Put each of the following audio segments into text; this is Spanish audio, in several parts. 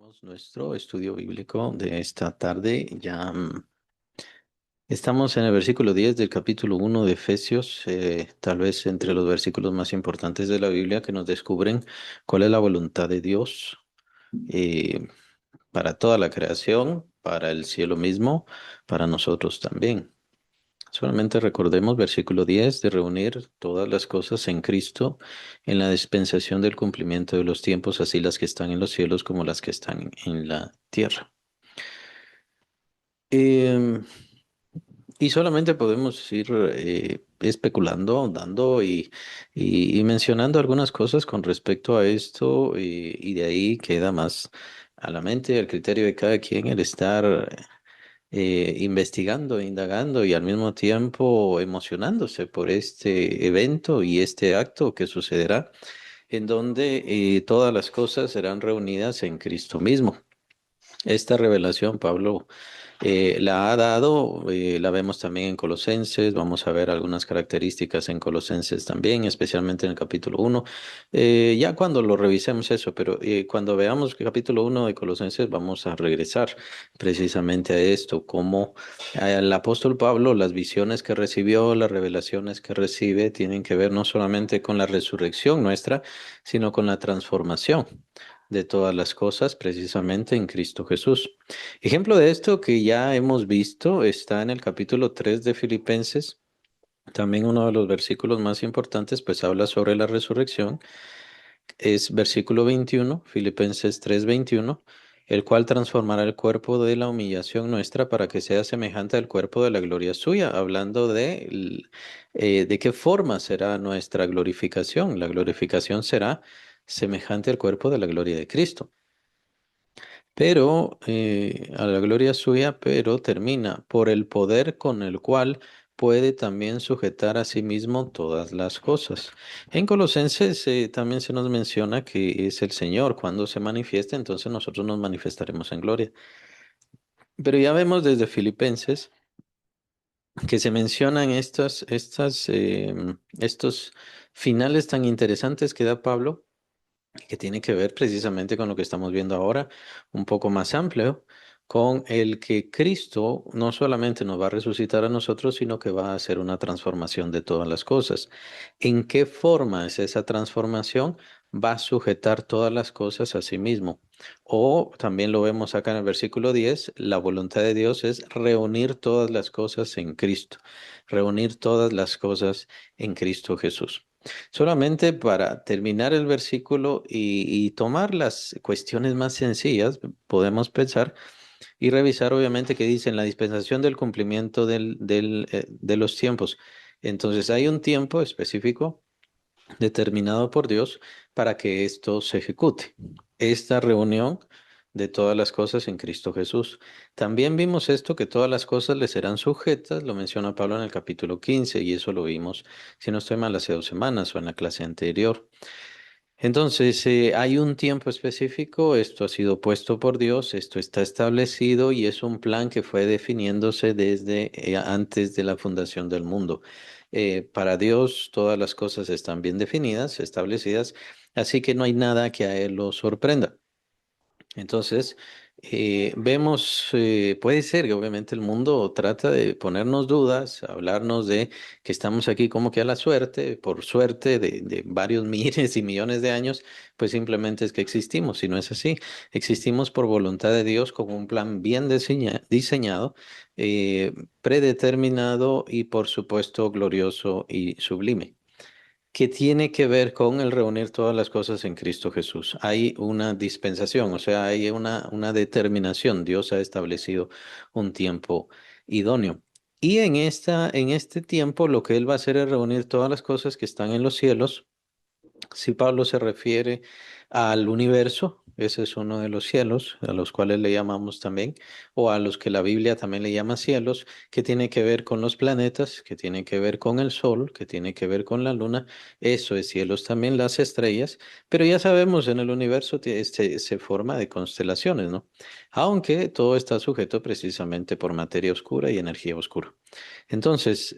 Continuamos nuestro estudio bíblico de esta tarde. Ya estamos en el versículo 10 del capítulo 1 de Efesios, tal vez entre los versículos más importantes de la Biblia que nos descubren cuál es la voluntad de Dios eh, para toda la creación, para el cielo mismo, para nosotros también. Solamente recordemos versículo 10 de reunir todas las cosas en Cristo en la dispensación del cumplimiento de los tiempos, así las que están en los cielos como las que están en la tierra. Em, y solamente podemos ir especulando, dando y mencionando algunas cosas con respecto a esto y de ahí queda más a la mente, al criterio de cada quien el estar investigando, indagando y al mismo tiempo emocionándose por este evento y este acto que sucederá, en donde todas las cosas serán reunidas en Cristo mismo. Esta revelación Pablo la ha dado, la vemos también en Colosenses, vamos a ver algunas características en Colosenses también, especialmente en el capítulo 1. Ya cuando lo revisemos eso, pero cuando veamos el capítulo 1 de Colosenses vamos a regresar precisamente a esto, como el apóstol Pablo, las visiones que recibió, las revelaciones que recibe, tienen que ver no solamente con la resurrección nuestra, sino con la transformación de todas las cosas precisamente en Cristo Jesús. Ejemplo de esto que ya hemos visto está en el capítulo 3 de Filipenses. También uno de los versículos más importantes, pues habla sobre la resurrección. Es versículo 21, Filipenses 3:21, el cual transformará el cuerpo de la humillación nuestra para que sea semejante al cuerpo de la gloria suya, hablando de qué forma será nuestra glorificación. La glorificación será semejante al cuerpo de la gloria de Cristo. Pero a la gloria suya, pero termina por el poder con el cual puede también sujetar a sí mismo todas las cosas. En Colosenses también se nos menciona que es el Señor. Cuando se manifiesta, entonces nosotros nos manifestaremos en gloria. Pero ya vemos desde Filipenses que se mencionan estos finales tan interesantes que da Pablo que tiene que ver precisamente con lo que estamos viendo ahora, un poco más amplio, con el que Cristo no solamente nos va a resucitar a nosotros, sino que va a hacer una transformación de todas las cosas. ¿En qué forma es esa transformación? Va a sujetar todas las cosas a sí mismo. O también lo vemos acá en el versículo 10, la voluntad de Dios es reunir todas las cosas en Cristo, reunir todas las cosas en Cristo Jesús. Solamente para terminar el versículo y tomar las cuestiones más sencillas, podemos pensar y revisar obviamente que dice en la dispensación del cumplimiento de los tiempos. Entonces hay un tiempo específico determinado por Dios para que esto se ejecute. Esta reunión de todas las cosas en Cristo Jesús. También vimos esto, que todas las cosas le serán sujetas, lo menciona Pablo en el capítulo 15 y eso lo vimos, si no estoy mal, hace 2 semanas o en la clase anterior. Entonces, hay un tiempo específico, esto ha sido puesto por Dios, esto está establecido y es un plan que fue definiéndose desde antes de la fundación del mundo. Para Dios todas las cosas están bien definidas, establecidas, así que no hay nada que a Él lo sorprenda. Entonces, vemos, puede ser que obviamente el mundo trata de ponernos dudas, hablarnos de que estamos aquí como que a la suerte, por suerte de varios miles y millones de años, pues simplemente es que existimos, y no es así. Existimos por voluntad de Dios con un plan bien diseñado, eh, predeterminado y por supuesto glorioso y sublime que tiene que ver con el reunir todas las cosas en Cristo Jesús. Hay una dispensación, o sea, hay una determinación. Dios ha establecido un tiempo idóneo. Y en este tiempo lo que Él va a hacer es reunir todas las cosas que están en los cielos. Si Pablo se refiere al universo, ese es uno de los cielos, a los cuales le llamamos también, o a los que la Biblia también le llama cielos, que tiene que ver con los planetas, que tiene que ver con el sol, que tiene que ver con la luna, eso es cielos también, las estrellas, pero ya sabemos, en el universo se forma de constelaciones, ¿no? Aunque todo está sujeto precisamente por materia oscura y energía oscura. Entonces,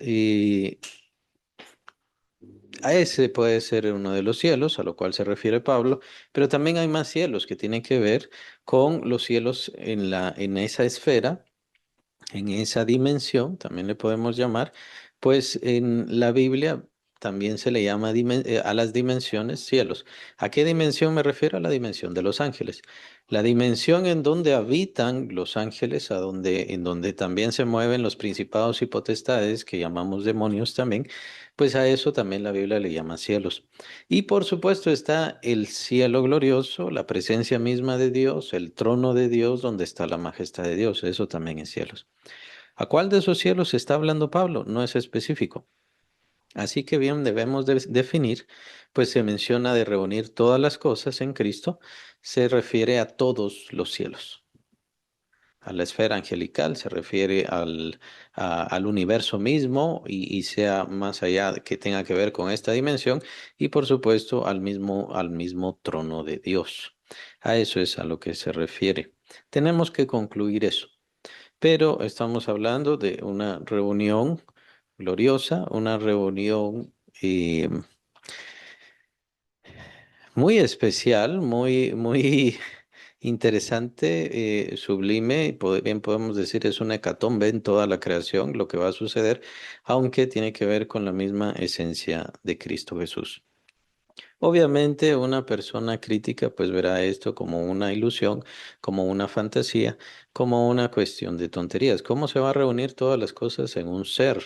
A ese puede ser uno de los cielos, a lo cual se refiere Pablo, pero también hay más cielos que tienen que ver con los cielos en esa esfera, en esa dimensión, también le podemos llamar, pues en la Biblia también se le llama a las dimensiones cielos. ¿A qué dimensión me refiero? A la dimensión de los ángeles. La dimensión en donde habitan los ángeles, en donde también se mueven los principados y potestades, que llamamos demonios también, pues a eso también la Biblia le llama cielos. Y por supuesto está el cielo glorioso, la presencia misma de Dios, el trono de Dios, donde está la majestad de Dios. Eso también es cielos. ¿A cuál de esos cielos está hablando Pablo? No es específico. Así que bien debemos definir, pues se menciona de reunir todas las cosas en Cristo, se refiere a todos los cielos. A la esfera angelical se refiere al universo mismo y sea más allá que tenga que ver con esta dimensión y por supuesto al mismo trono de Dios. A eso es a lo que se refiere. Tenemos que concluir eso. Pero estamos hablando de una reunión gloriosa, una reunión muy especial, muy interesante, sublime, y bien podemos decir es una hecatombe en toda la creación, lo que va a suceder, aunque tiene que ver con la misma esencia de Cristo Jesús. Obviamente una persona crítica pues verá esto como una ilusión, como una fantasía, como una cuestión de tonterías. ¿Cómo se va a reunir todas las cosas en un ser,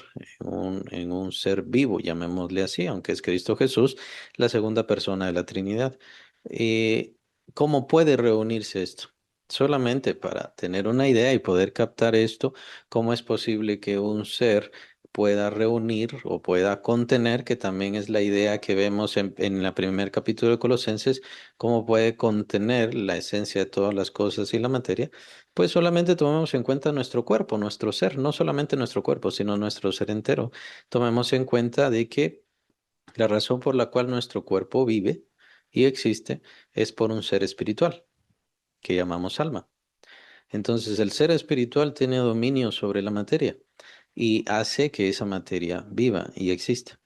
en un ser vivo, llamémosle así, aunque es Cristo Jesús, la segunda persona de la Trinidad? Eh, ¿Cómo puede reunirse esto? Solamente para tener una idea y poder captar esto, ¿cómo es posible que un ser pueda reunir o pueda contener, que también es la idea que vemos en el primer capítulo de Colosenses, cómo puede contener la esencia de todas las cosas y la materia? Pues solamente tomemos en cuenta nuestro cuerpo, nuestro ser, no solamente nuestro cuerpo, sino nuestro ser entero. Tomemos en cuenta de que la razón por la cual nuestro cuerpo vive y existe es por un ser espiritual, que llamamos alma. Entonces, el ser espiritual tiene dominio sobre la materia y hace que esa materia viva y exista.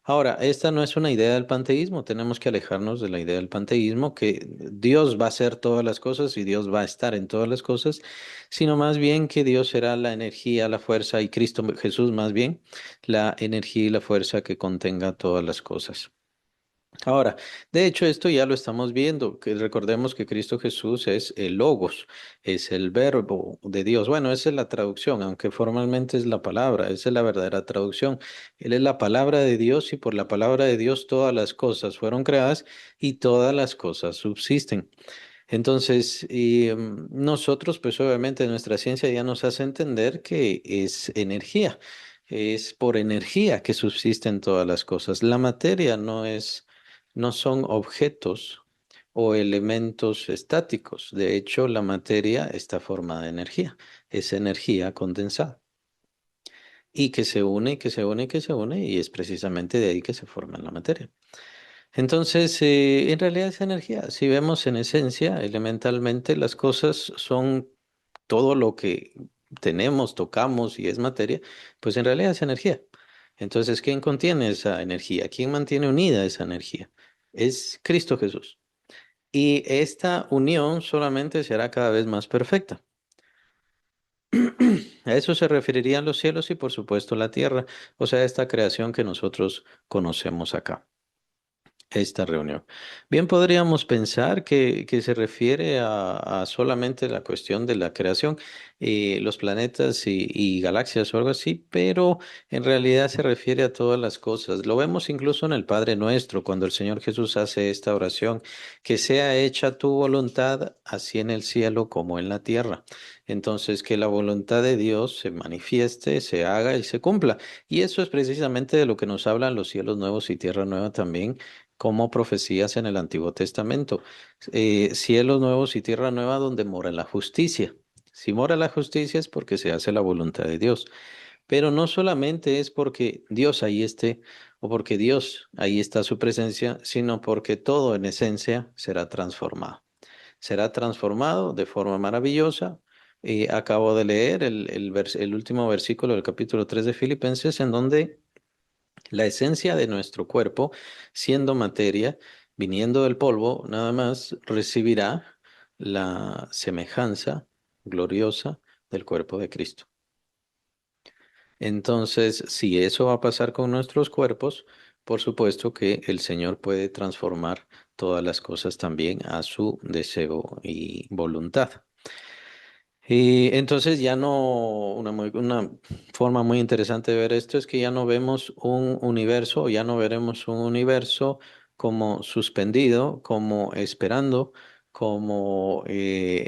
Ahora, esta no es una idea del panteísmo, tenemos que alejarnos de la idea del panteísmo, que Dios va a hacer todas las cosas y Dios va a estar en todas las cosas, sino más bien que Dios será la energía, la fuerza y Cristo Jesús más bien la energía y la fuerza que contenga todas las cosas. Ahora, de hecho, esto ya lo estamos viendo, que recordemos que Cristo Jesús es el Logos, es el verbo de Dios. Bueno, esa es la traducción, aunque formalmente es la palabra, esa es la verdadera traducción. Él es la palabra de Dios y por la palabra de Dios todas las cosas fueron creadas y todas las cosas subsisten. Entonces, nosotros, pues obviamente nuestra ciencia ya nos hace entender que es energía, es por energía que subsisten todas las cosas. La materia no son objetos o elementos estáticos. De hecho, la materia está formada de energía, es energía condensada y que se une y que se une y que se une y es precisamente de ahí que se forma la materia. Entonces, en realidad es energía. Si vemos en esencia, elementalmente, las cosas son todo lo que tenemos, tocamos y es materia, pues en realidad es energía. Entonces, ¿quién contiene esa energía? ¿Quién mantiene unida esa energía? Es Cristo Jesús. Y esta unión solamente será cada vez más perfecta. A eso se referirían los cielos y, por supuesto, la tierra, o sea, esta creación que nosotros conocemos acá. Esta reunión. Bien, podríamos pensar que se refiere a solamente la cuestión de la creación, los planetas y galaxias o algo así, pero en realidad se refiere a todas las cosas. Lo vemos incluso en el Padre Nuestro, cuando el Señor Jesús hace esta oración, que sea hecha tu voluntad, así en el cielo como en la tierra. Entonces, que la voluntad de Dios se manifieste, se haga y se cumpla. Y eso es precisamente de lo que nos hablan los cielos nuevos y tierra nueva también como profecías en el Antiguo Testamento. Cielos nuevos y tierra nueva donde mora la justicia. Si mora la justicia es porque se hace la voluntad de Dios, pero no solamente es porque Dios ahí esté o porque Dios ahí está su presencia, sino porque todo en esencia será transformado. Será transformado de forma maravillosa. Acabo de leer el último versículo del capítulo 3 de Filipenses en donde La esencia de nuestro cuerpo, siendo materia, viniendo del polvo, nada más recibirá la semejanza gloriosa del cuerpo de Cristo. Entonces, si eso va a pasar con nuestros cuerpos, por supuesto que el Señor puede transformar todas las cosas también a su deseo y voluntad. Y entonces ya no, una forma muy interesante de ver esto es que ya no vemos un universo, ya no veremos un universo como suspendido, como esperando, como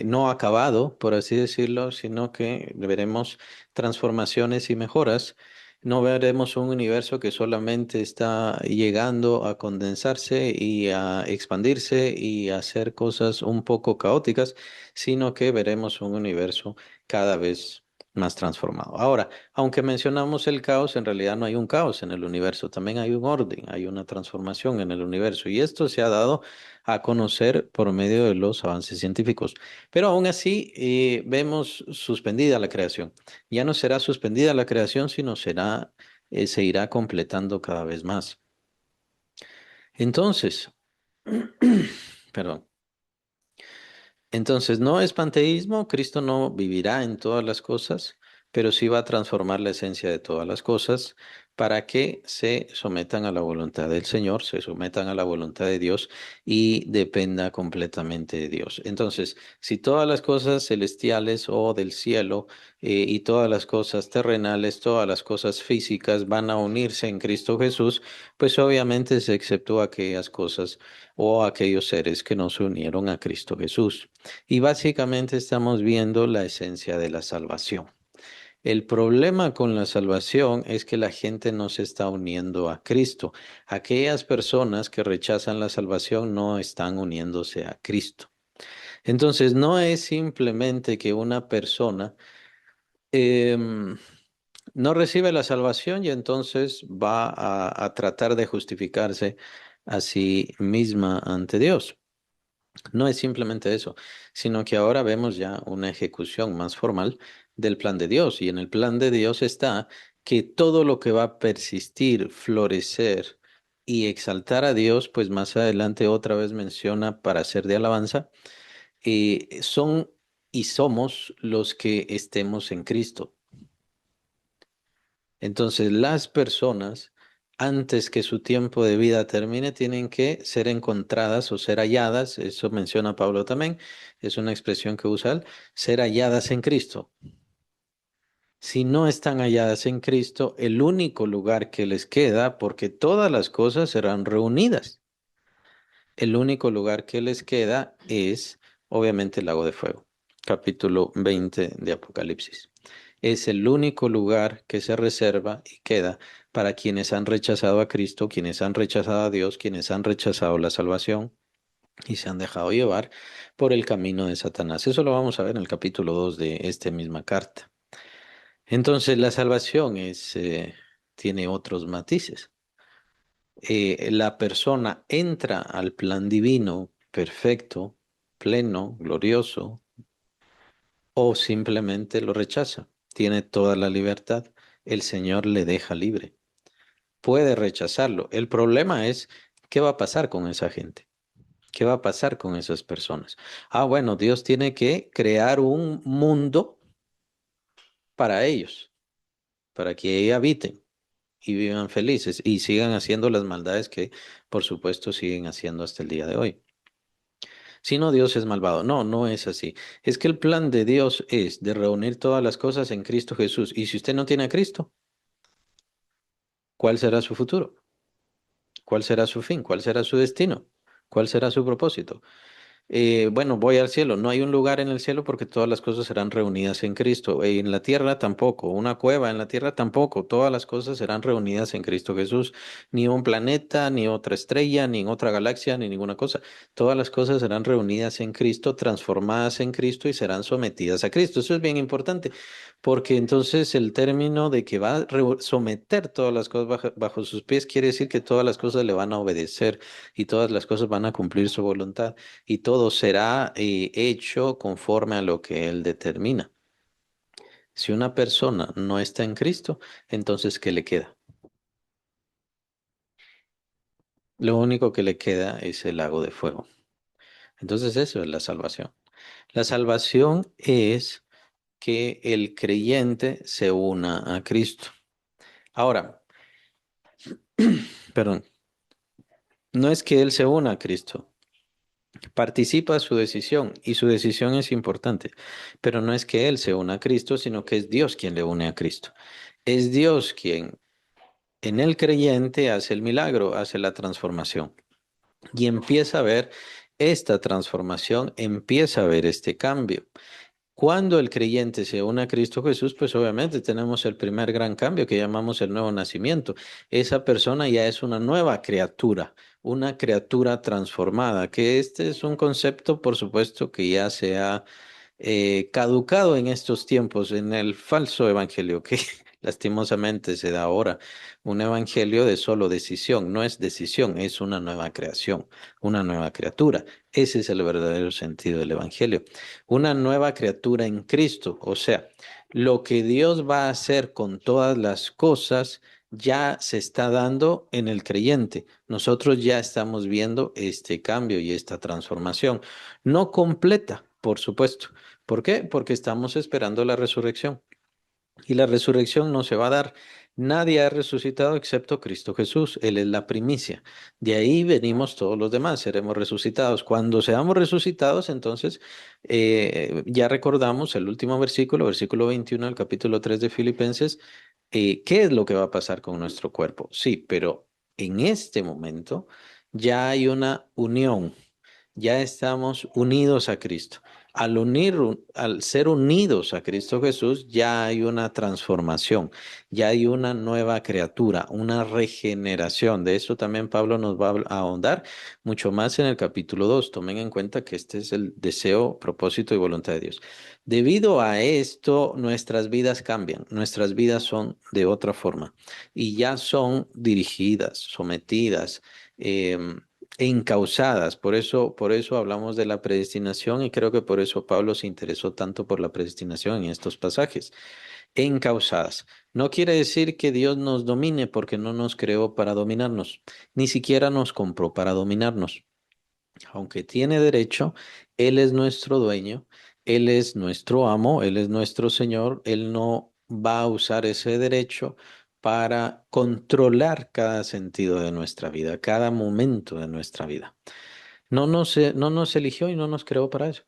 no acabado, por así decirlo, sino que veremos transformaciones y mejoras. No veremos un universo que solamente está llegando a condensarse y a expandirse y a hacer cosas un poco caóticas, sino que veremos un universo cada vez más transformado. Ahora, aunque mencionamos el caos, en realidad no hay un caos en el universo, también hay un orden, hay una transformación en el universo y esto se ha dado a conocer por medio de los avances científicos. Pero aún así, vemos suspendida la creación. Ya no será suspendida la creación, sino se irá completando cada vez más. Entonces, perdón. Entonces, no es panteísmo, Cristo no vivirá en todas las cosas, pero sí va a transformar la esencia de todas las cosas para que se sometan a la voluntad del Señor, se sometan a la voluntad de Dios y dependa completamente de Dios. Entonces, si todas las cosas celestiales o del cielo y todas las cosas terrenales, todas las cosas físicas van a unirse en Cristo Jesús, pues obviamente se exceptúa aquellas cosas o aquellos seres que no se unieron a Cristo Jesús. Y básicamente estamos viendo la esencia de la salvación. El problema con la salvación es que la gente no se está uniendo a Cristo. Aquellas personas que rechazan la salvación no están uniéndose a Cristo. Entonces, no es simplemente que una persona em, no recibe la salvación y entonces va a tratar de justificarse a sí misma ante Dios. No es simplemente eso, sino que ahora vemos ya una ejecución más formal del plan de Dios. Y en el plan de Dios está que todo lo que va a persistir, florecer y exaltar a Dios, pues más adelante otra vez menciona para ser de alabanza, son y somos los que estemos en Cristo. Entonces, las personas, antes que su tiempo de vida termine, tienen que ser encontradas o ser halladas, eso menciona Pablo también, es una expresión que usa él, ser halladas en Cristo. Si no están halladas en Cristo, el único lugar que les queda, porque todas las cosas serán reunidas, el único lugar que les queda es, obviamente, el lago de fuego, capítulo 20 de Apocalipsis. Es el único lugar que se reserva y queda para quienes han rechazado a Cristo, quienes han rechazado a Dios, quienes han rechazado la salvación y se han dejado llevar por el camino de Satanás. Eso lo vamos a ver en el capítulo 2 de esta misma carta. Entonces, la salvación tiene otros matices. La persona entra al plan divino perfecto, pleno, glorioso, o simplemente lo rechaza. Tiene toda la libertad. El Señor le deja libre. Puede rechazarlo. El problema es, ¿qué va a pasar con esa gente? ¿Qué va a pasar con esas personas? Ah, bueno, Dios tiene que crear un mundo para ellos, para que ahí habiten y vivan felices y sigan haciendo las maldades que, por supuesto, siguen haciendo hasta el día de hoy. Si no, Dios es malvado. No, no es así. Es que el plan de Dios es de reunir todas las cosas en Cristo Jesús. Y si usted no tiene a Cristo, ¿cuál será su futuro? ¿Cuál será su fin? ¿Cuál será su destino? ¿Cuál será su propósito? Bueno, voy al cielo. No hay un lugar en el cielo porque todas las cosas serán reunidas en Cristo. En la tierra tampoco. Una cueva en la tierra tampoco. Todas las cosas serán reunidas en Cristo Jesús. Ni un planeta, ni otra estrella, ni en otra galaxia, ni ninguna cosa. Todas las cosas serán reunidas en Cristo, transformadas en Cristo y serán sometidas a Cristo. Eso es bien importante porque entonces el término de que va a someter todas las cosas bajo sus pies quiere decir que todas las cosas le van a obedecer y todas las cosas van a cumplir su voluntad y todo será hecho conforme a lo que Él determina. Si una persona no está en Cristo, entonces ¿qué le queda? Lo único que le queda es el lago de fuego. Entonces eso es la salvación. La salvación es que el creyente se una a Cristo. Ahora, perdón, no es que él se una a Cristo, participa su decisión y su decisión es importante, pero no es que él se una a Cristo, sino que es Dios quien le une a Cristo. Es Dios quien en el creyente hace el milagro, hace la transformación y empieza a ver esta transformación, empieza a ver este cambio. Cuando el creyente se une a Cristo Jesús, pues obviamente tenemos el primer gran cambio que llamamos el nuevo nacimiento. Esa persona ya es una criatura transformada, que este es un concepto, por supuesto, que ya se ha caducado en estos tiempos, en el falso evangelio que lastimosamente se da ahora. Un evangelio de solo decisión, no es decisión, es una nueva creación, una nueva criatura. Ese es el verdadero sentido del evangelio. Una nueva criatura en Cristo, o sea, lo que Dios va a hacer con todas las cosas ya se está dando en el creyente. Nosotros ya estamos viendo este cambio y esta transformación. No completa, por supuesto. ¿Por qué? Porque estamos esperando la resurrección. Y la resurrección no se va a dar. Nadie ha resucitado excepto Cristo Jesús. Él es la primicia. De ahí venimos todos los demás, seremos resucitados. Cuando seamos resucitados, entonces ya recordamos el último versículo, versículo 21 del capítulo 3 de Filipenses, ¿qué es lo que va a pasar con nuestro cuerpo? Sí, pero en este momento ya hay una unión, ya estamos unidos a Cristo. Al ser unidos a Cristo Jesús, ya hay una transformación, ya hay una nueva criatura, una regeneración. De eso también Pablo nos va a ahondar mucho más en el capítulo 2. Tomen en cuenta que este es el deseo, propósito y voluntad de Dios. Debido a esto, nuestras vidas cambian, nuestras vidas son de otra forma y ya son dirigidas, sometidas. em, encausadas. Por eso hablamos de la predestinación y creo que por eso Pablo se interesó tanto por la predestinación en estos pasajes. Encausadas. No quiere decir que Dios nos domine porque no nos creó para dominarnos, ni siquiera nos compró para dominarnos. Aunque tiene derecho, Él es nuestro dueño, Él es nuestro amo, Él es nuestro Señor, Él no va a usar ese derecho para controlar cada sentido de nuestra vida, cada momento de nuestra vida. No nos eligió y no nos creó para eso.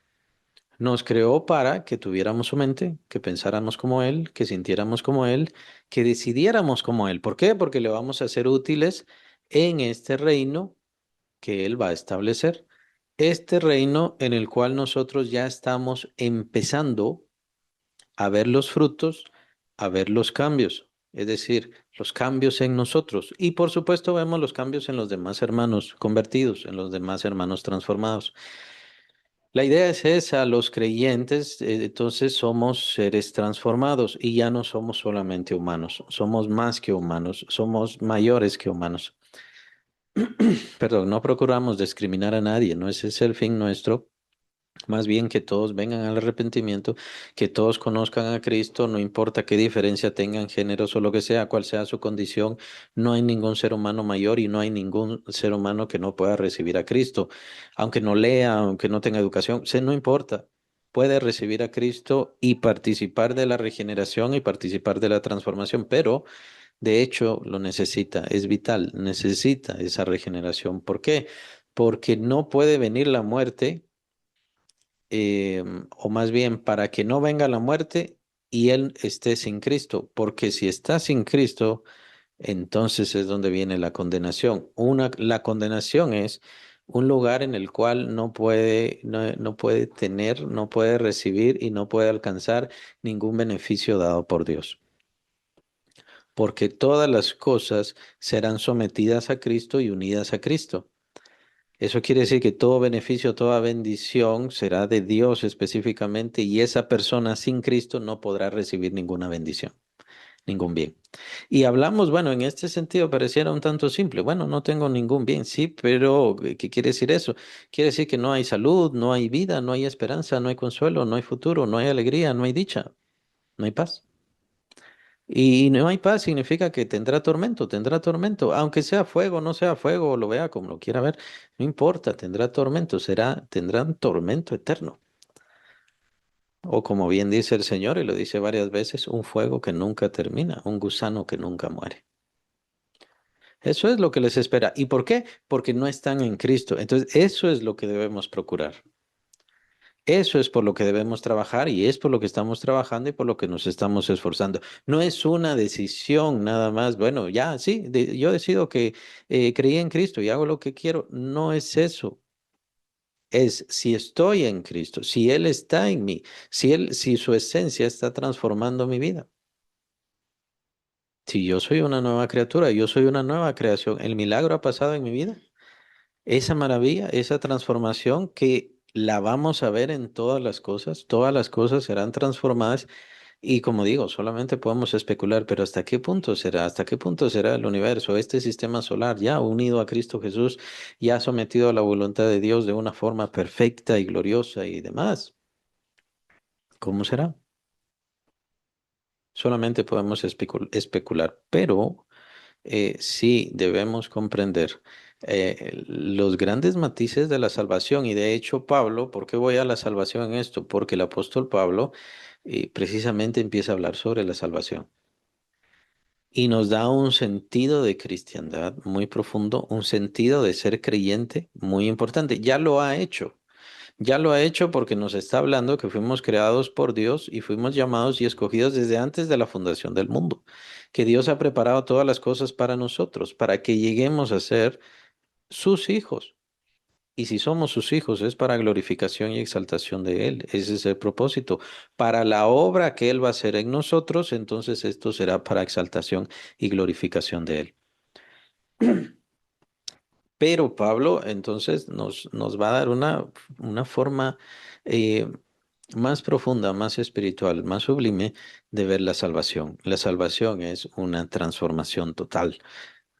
Nos creó para que tuviéramos su mente, que pensáramos como Él, que sintiéramos como Él, que decidiéramos como Él. ¿Por qué? Porque le vamos a ser útiles en este reino que Él va a establecer. Este reino en el cual nosotros ya estamos empezando a ver los frutos, a ver los cambios, es decir, los cambios en nosotros. Y por supuesto vemos los cambios en los demás hermanos convertidos, en los demás hermanos transformados. La idea es esa, los creyentes, entonces somos seres transformados y ya no somos solamente humanos, somos más que humanos, somos mayores que humanos. Perdón, no procuramos discriminar a nadie, no ese es el fin nuestro. Más bien que todos vengan al arrepentimiento, que todos conozcan a Cristo, no importa qué diferencia tengan, géneros o lo que sea, cuál sea su condición, no hay ningún ser humano mayor y no hay ningún ser humano que no pueda recibir a Cristo, aunque no lea, aunque no tenga educación, no importa. Puede recibir a Cristo y participar de la regeneración y participar de la transformación, pero de hecho lo necesita, es vital, necesita esa regeneración. ¿Por qué? Porque no puede venir la muerte o más bien para que no venga la muerte y él esté sin Cristo, porque si está sin Cristo, entonces es donde viene la condenación. La condenación es un lugar en el cual no puede tener, no puede recibir y no puede alcanzar ningún beneficio dado por Dios, porque todas las cosas serán sometidas a Cristo y unidas a Cristo. Eso quiere decir que todo beneficio, toda bendición será de Dios específicamente y esa persona sin Cristo no podrá recibir ninguna bendición, ningún bien. Y hablamos, bueno, en este sentido pareciera un tanto simple. Bueno, no tengo ningún bien, sí, pero ¿qué quiere decir eso? Quiere decir que no hay salud, no hay vida, no hay esperanza, no hay consuelo, no hay futuro, no hay alegría, no hay dicha, no hay paz. Y no hay paz significa que tendrá tormento, aunque sea fuego, no sea fuego, o lo vea como lo quiera ver, no importa, tendrá tormento, tendrá un tormento eterno. O como bien dice el Señor, y lo dice varias veces, un fuego que nunca termina, un gusano que nunca muere. Eso es lo que les espera. ¿Y por qué? Porque no están en Cristo. Entonces, eso es lo que debemos procurar. Eso es por lo que debemos trabajar y es por lo que estamos trabajando y por lo que nos estamos esforzando. No es una decisión nada más. Bueno, ya, sí, yo decido que creí en Cristo y hago lo que quiero. No es eso. Es si estoy en Cristo, si Él está en mí, si su esencia está transformando mi vida. Si yo soy una nueva criatura, yo soy una nueva creación. El milagro ha pasado en mi vida. Esa maravilla, esa transformación que la vamos a ver en todas las cosas serán transformadas y como digo, solamente podemos especular, pero ¿hasta qué punto será? ¿Hasta qué punto será el universo, este sistema solar ya unido a Cristo Jesús, ya sometido a la voluntad de Dios de una forma perfecta y gloriosa y demás? ¿Cómo será? Solamente podemos especular, pero sí debemos comprender los grandes matices de la salvación. Y de hecho, Pablo, ¿por qué voy a la salvación en esto? Porque el apóstol Pablo precisamente empieza a hablar sobre la salvación y nos da un sentido de cristiandad muy profundo, un sentido de ser creyente muy importante. Ya lo ha hecho. Ya lo ha hecho porque nos está hablando que fuimos creados por Dios y fuimos llamados y escogidos desde antes de la fundación del mundo, que Dios ha preparado todas las cosas para nosotros, para que lleguemos a ser sus hijos. Y si somos sus hijos es para glorificación y exaltación de Él. Ese es el propósito. Para la obra que Él va a hacer en nosotros, entonces esto será para exaltación y glorificación de Él. Pero Pablo entonces nos va a dar una forma eh, más profunda, más espiritual, más sublime de ver la salvación. La salvación es una transformación total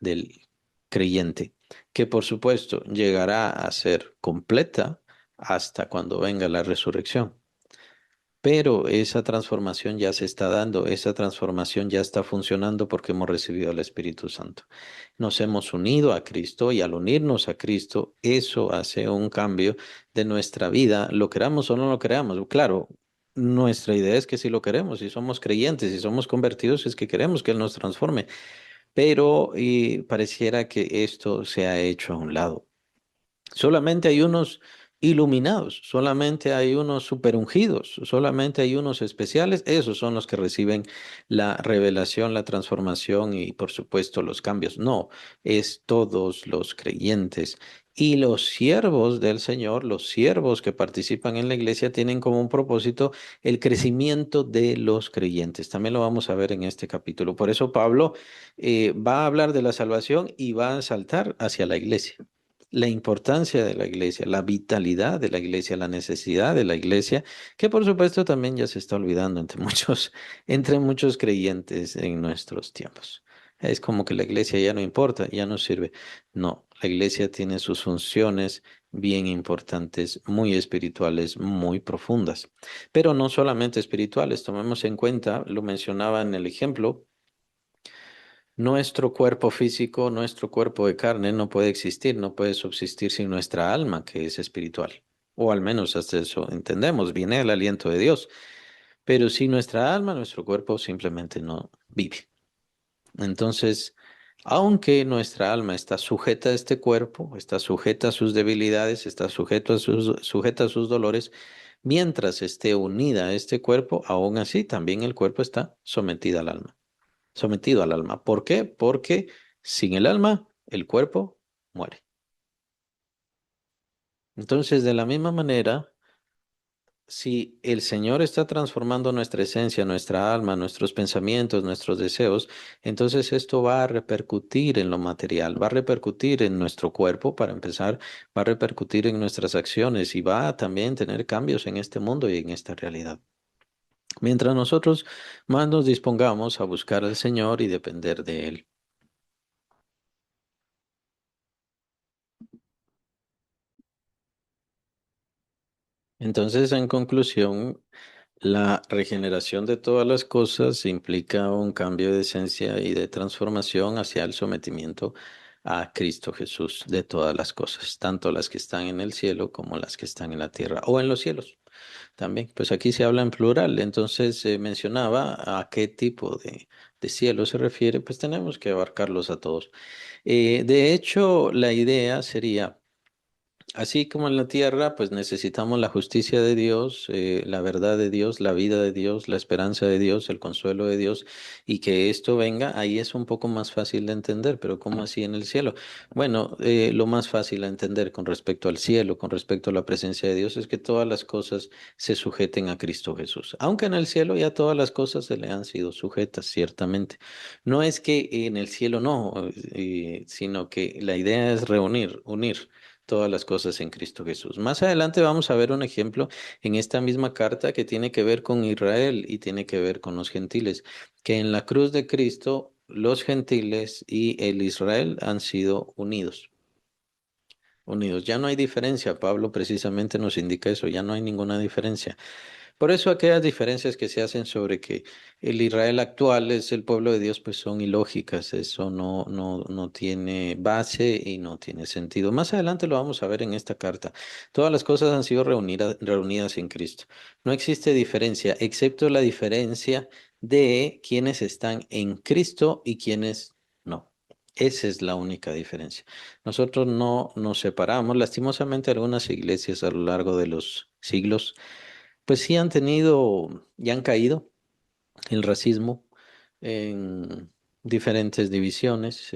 del creyente, que por supuesto llegará a ser completa hasta cuando venga la resurrección. Pero esa transformación ya se está dando, esa transformación ya está funcionando porque hemos recibido el Espíritu Santo. Nos hemos unido a Cristo y al unirnos a Cristo, eso hace un cambio de nuestra vida, lo queramos o no lo creamos. Claro, nuestra idea es que si lo queremos, si somos creyentes, si somos convertidos, es que queremos que Él nos transforme, pero pareciera que esto se ha hecho a un lado. Solamente hay unos iluminados, solamente hay unos superungidos, solamente hay unos especiales. Esos son los que reciben la revelación, la transformación y por supuesto los cambios. No, es todos los creyentes. Y los siervos del Señor, los siervos que participan en la iglesia, tienen como un propósito el crecimiento de los creyentes. También lo vamos a ver en este capítulo. Por eso Pablo va a hablar de la salvación y va a saltar hacia la iglesia, la importancia de la iglesia, la vitalidad de la iglesia, la necesidad de la iglesia, que por supuesto también ya se está olvidando entre muchos creyentes en nuestros tiempos. Es como que la iglesia ya no importa, ya no sirve. No, la iglesia tiene sus funciones bien importantes, muy espirituales, muy profundas, pero no solamente espirituales. Tomemos en cuenta, lo mencionaba en el ejemplo, nuestro cuerpo físico, nuestro cuerpo de carne no puede existir, no puede subsistir sin nuestra alma, que es espiritual. O al menos hasta eso entendemos, viene el aliento de Dios. Pero sin nuestra alma, nuestro cuerpo simplemente no vive. Entonces, aunque nuestra alma está sujeta a este cuerpo, está sujeta a sus debilidades, está sujeta a sus dolores, mientras esté unida a este cuerpo, aún así también el cuerpo está sometida al alma, sometido al alma. ¿Por qué? Porque sin el alma, el cuerpo muere. Entonces, de la misma manera, si el Señor está transformando nuestra esencia, nuestra alma, nuestros pensamientos, nuestros deseos, entonces esto va a repercutir en lo material, va a repercutir en nuestro cuerpo, para empezar, va a repercutir en nuestras acciones y va a también tener cambios en este mundo y en esta realidad. Mientras nosotros más nos dispongamos a buscar al Señor y depender de Él. Entonces, en conclusión, La regeneración de todas las cosas implica un cambio de esencia y de transformación hacia el sometimiento a Cristo Jesús de todas las cosas, tanto las que están en el cielo como las que están en la tierra o en los cielos también. Pues aquí se habla en plural, entonces mencionaba a qué tipo de cielo se refiere, pues tenemos que abarcarlos a todos. De hecho, la idea sería... Así como en la tierra, pues necesitamos la justicia de Dios, la verdad de Dios, la vida de Dios, la esperanza de Dios, el consuelo de Dios, y que esto venga, ahí es un poco más fácil de entender, pero ¿cómo así en el cielo? Bueno, lo más fácil a entender con respecto al cielo, con respecto a la presencia de Dios, es que todas las cosas se sujeten a Cristo Jesús, aunque en el cielo ya todas las cosas se le han sido sujetas, ciertamente. No es que en el cielo no, sino que la idea es unir todas las cosas en Cristo Jesús. Más adelante vamos a ver un ejemplo en esta misma carta que tiene que ver con Israel y tiene que ver con los gentiles, que en la cruz de Cristo los gentiles y el Israel han sido unidos. Unidos. Ya no hay diferencia. Pablo precisamente nos indica eso. Ya no hay ninguna diferencia. Por eso aquellas diferencias que se hacen sobre que el Israel actual es el pueblo de Dios, pues son ilógicas. Eso no tiene base y no tiene sentido. Más adelante lo vamos a ver en esta carta. Todas las cosas han sido reunidas en Cristo. No existe diferencia, excepto la diferencia de quienes están en Cristo y quienes no. Esa es la única diferencia. Nosotros no nos separamos. Lastimosamente, algunas iglesias a lo largo de los siglos pues sí han tenido y han caído el racismo en diferentes divisiones,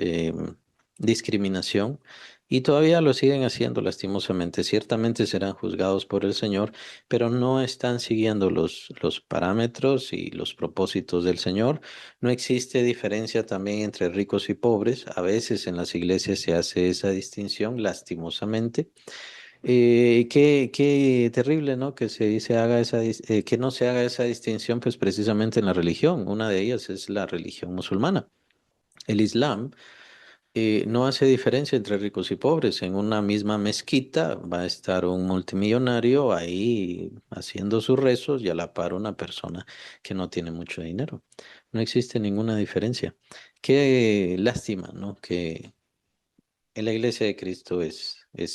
discriminación, y todavía lo siguen haciendo lastimosamente. Ciertamente serán juzgados por el Señor, pero no están siguiendo los parámetros y los propósitos del Señor. No existe diferencia también entre ricos y pobres. A veces en las iglesias se hace esa distinción, lastimosamente. Qué terrible, ¿no? Que se haga que no se haga esa distinción, pues precisamente en la religión. Una de ellas es la religión musulmana. El Islam no hace diferencia entre ricos y pobres. En una misma mezquita va a estar un multimillonario ahí haciendo sus rezos y a la par una persona que no tiene mucho dinero. No existe ninguna diferencia. Qué lástima, ¿no? Que en la iglesia de Cristo es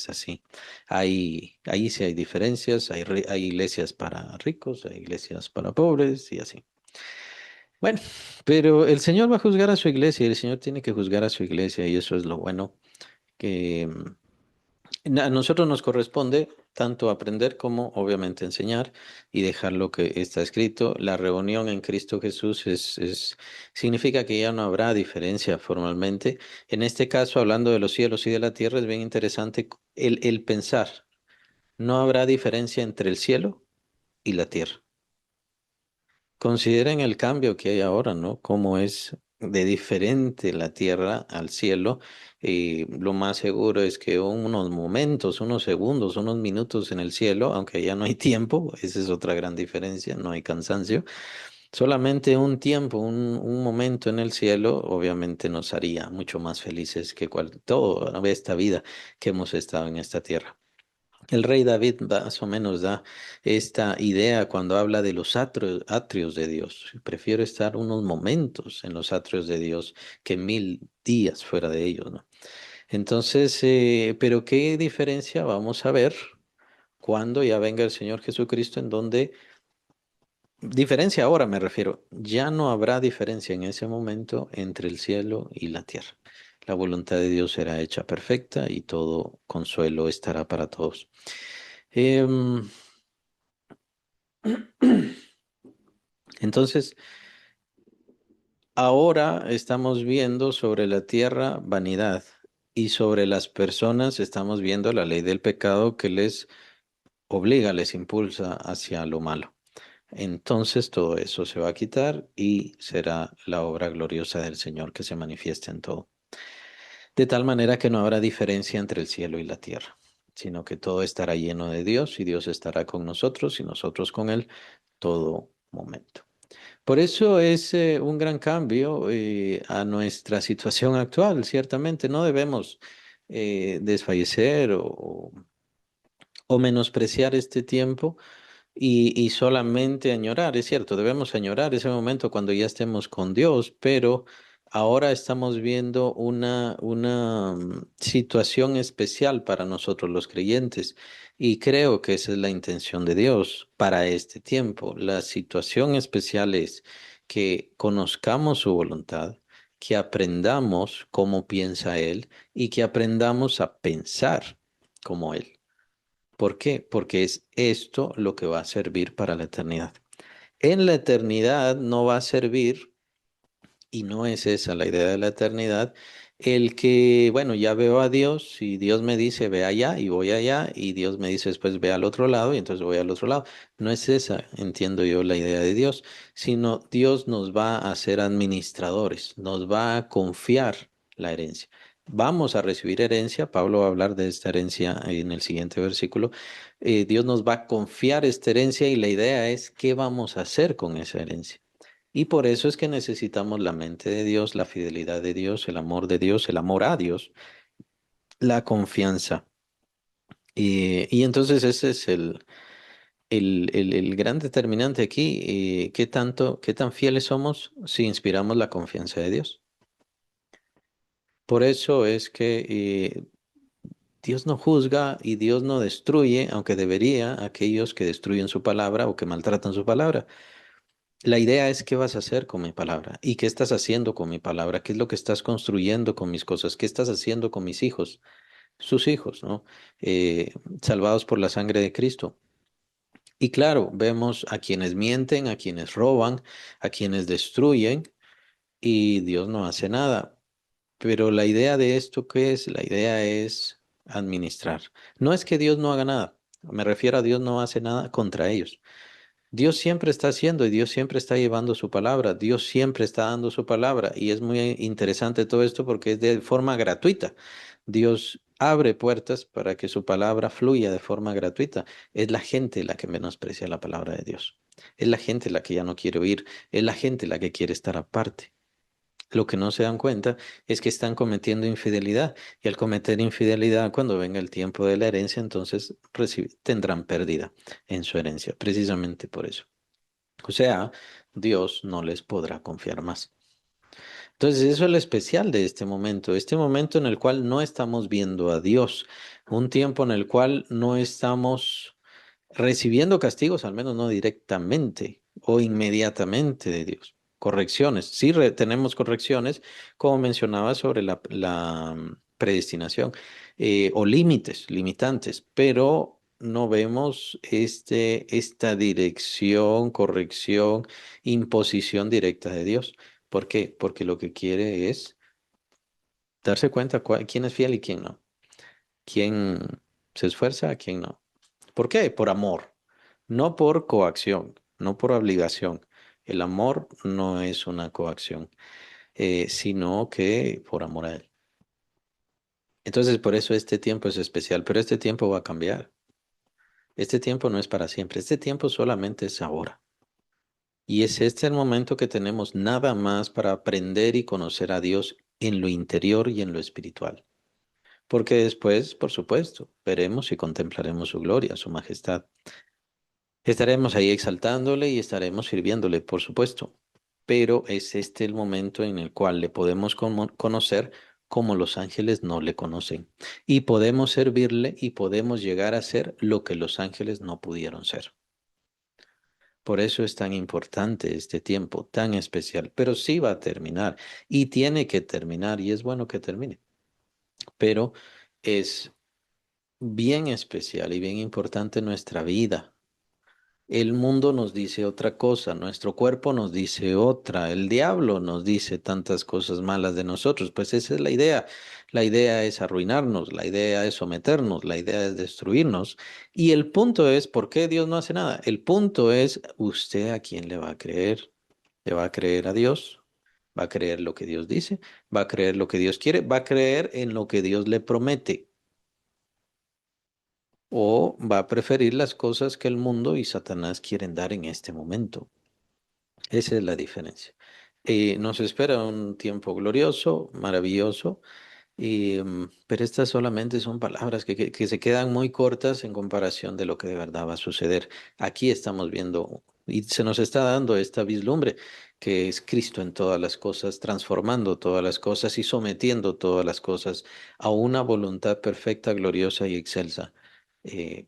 así. Ahí sí hay diferencias, hay iglesias para ricos, hay iglesias para pobres y así. Bueno, pero el Señor va a juzgar a su iglesia y el Señor tiene que juzgar a su iglesia y eso es lo bueno que a nosotros nos corresponde tanto aprender como obviamente enseñar y dejar lo que está escrito. La reunión en Cristo Jesús significa que ya no habrá diferencia formalmente. En este caso, hablando de los cielos y de la tierra, es bien interesante el pensar. No habrá diferencia entre el cielo y la tierra. Consideren el cambio que hay ahora, ¿no? Cómo es de diferente la tierra al cielo. Y lo más seguro es que unos momentos, unos segundos, unos minutos en el cielo, aunque ya no hay tiempo, esa es otra gran diferencia, no hay cansancio. Solamente un tiempo, un momento en el cielo, obviamente nos haría mucho más felices que toda esta vida que hemos estado en esta tierra. El rey David más o menos da esta idea cuando habla de los atrios de Dios. Prefiero estar unos momentos en los atrios de Dios que 1000 días fuera de ellos, ¿no? Entonces, pero ¿qué diferencia vamos a ver cuando ya venga el Señor Jesucristo en donde, diferencia ahora me refiero, ya no habrá diferencia en ese momento entre el cielo y la tierra. La voluntad de Dios será hecha perfecta y todo consuelo estará para todos. Em, Entonces, ahora estamos viendo sobre la tierra vanidad y sobre las personas estamos viendo la ley del pecado que les obliga, les impulsa hacia lo malo. Entonces todo eso se va a quitar y será la obra gloriosa del Señor que se manifiesta en todo. De tal manera que no habrá diferencia entre el cielo y la tierra, sino que todo estará lleno de Dios y Dios estará con nosotros y nosotros con Él todo momento. Por eso es un gran cambio a nuestra situación actual. Ciertamente no debemos desfallecer o menospreciar este tiempo, y solamente añorar. Es cierto, debemos añorar ese momento cuando ya estemos con Dios, pero ahora estamos viendo una situación especial para nosotros los creyentes y creo que esa es la intención de Dios para este tiempo. La situación especial es que conozcamos su voluntad, que aprendamos cómo piensa Él y que aprendamos a pensar como Él. ¿Por qué? Porque es esto lo que va a servir para la eternidad. En la eternidad no va a servir, y no es esa la idea de la eternidad, el que, bueno, ya veo a Dios y Dios me dice ve allá y voy allá y Dios me dice después ve al otro lado y entonces voy al otro lado. No es esa, entiendo yo, la idea de Dios, sino Dios nos va a hacer administradores, nos va a confiar la herencia. Vamos a recibir herencia, Pablo va a hablar de esta herencia en el siguiente versículo. Dios nos va a confiar esta herencia y la idea es qué vamos a hacer con esa herencia. Y por eso es que necesitamos la mente de Dios, la fidelidad de Dios, el amor a Dios, la confianza. Y entonces ese es el gran determinante aquí. ¿Qué tanto, qué tan fieles somos si inspiramos la confianza de Dios? Por eso es que Dios no juzga y Dios no destruye, aunque debería, a aquellos que destruyen su palabra o que maltratan su palabra. La idea es qué vas a hacer con mi palabra y qué estás haciendo con mi palabra, qué es lo que estás construyendo con mis cosas, qué estás haciendo con mis hijos, sus hijos, ¿no? Eh, Salvados por la sangre de Cristo. Y claro, vemos a quienes mienten, a quienes roban, a quienes destruyen y Dios no hace nada. Pero la idea de esto, ¿qué es? La idea es administrar. No es que Dios no haga nada. Me refiero a Dios no hace nada contra ellos. Dios siempre está haciendo y Dios siempre está llevando su palabra, Dios siempre está dando su palabra y es muy interesante todo esto porque es de forma gratuita. Dios abre puertas para que su palabra fluya de forma gratuita. Es la gente la que menosprecia la palabra de Dios. Es la gente la que ya no quiere oír, es la gente la que quiere estar aparte. Lo que no se dan cuenta es que están cometiendo infidelidad y al cometer infidelidad, cuando venga el tiempo de la herencia, entonces tendrán pérdida en su herencia, precisamente por eso. O sea, Dios no les podrá confiar más. Entonces, eso es lo especial de este momento en el cual no estamos viendo a Dios, un tiempo en el cual no estamos recibiendo castigos, al menos no directamente o inmediatamente de Dios. Correcciones, sí tenemos correcciones, como mencionaba sobre la predestinación, o límites, limitantes, pero no vemos esta dirección, corrección, imposición directa de Dios. ¿Por qué? Porque lo que quiere es darse cuenta quién es fiel y quién no, quién se esfuerza, quién no. ¿Por qué? Por amor, no por coacción, no por obligación. El amor no es una coacción, sino que por amor a Él. Entonces, por eso este tiempo es especial, pero este tiempo va a cambiar. Este tiempo no es para siempre, este tiempo solamente es ahora. Y es este el momento que tenemos nada más para aprender y conocer a Dios en lo interior y en lo espiritual. Porque después, por supuesto, veremos y contemplaremos su gloria, su majestad. Estaremos ahí exaltándole y estaremos sirviéndole, por supuesto, pero es este el momento en el cual le podemos conocer como los ángeles no le conocen y podemos servirle y podemos llegar a ser lo que los ángeles no pudieron ser. Por eso es tan importante este tiempo tan especial, pero sí va a terminar y tiene que terminar y es bueno que termine, pero es bien especial y bien importante en nuestra vida. El mundo nos dice otra cosa, nuestro cuerpo nos dice otra, el diablo nos dice tantas cosas malas de nosotros, pues esa es la idea. La idea es arruinarnos, la idea es someternos, la idea es destruirnos. Y el punto es, ¿por qué Dios no hace nada? El punto es, ¿usted a quién le va a creer? ¿Le va a creer a Dios? ¿Va a creer lo que Dios dice? ¿Va a creer lo que Dios quiere? ¿Va a creer en lo que Dios le promete? ¿O va a preferir las cosas que el mundo y Satanás quieren dar en este momento? Esa es la diferencia. Nos espera un tiempo glorioso, maravilloso, Pero estas solamente son palabras que se quedan muy cortas en comparación de lo que de verdad va a suceder. Aquí estamos viendo y se nos está dando esta vislumbre que es Cristo en todas las cosas, transformando todas las cosas y sometiendo todas las cosas a una voluntad perfecta, gloriosa y excelsa.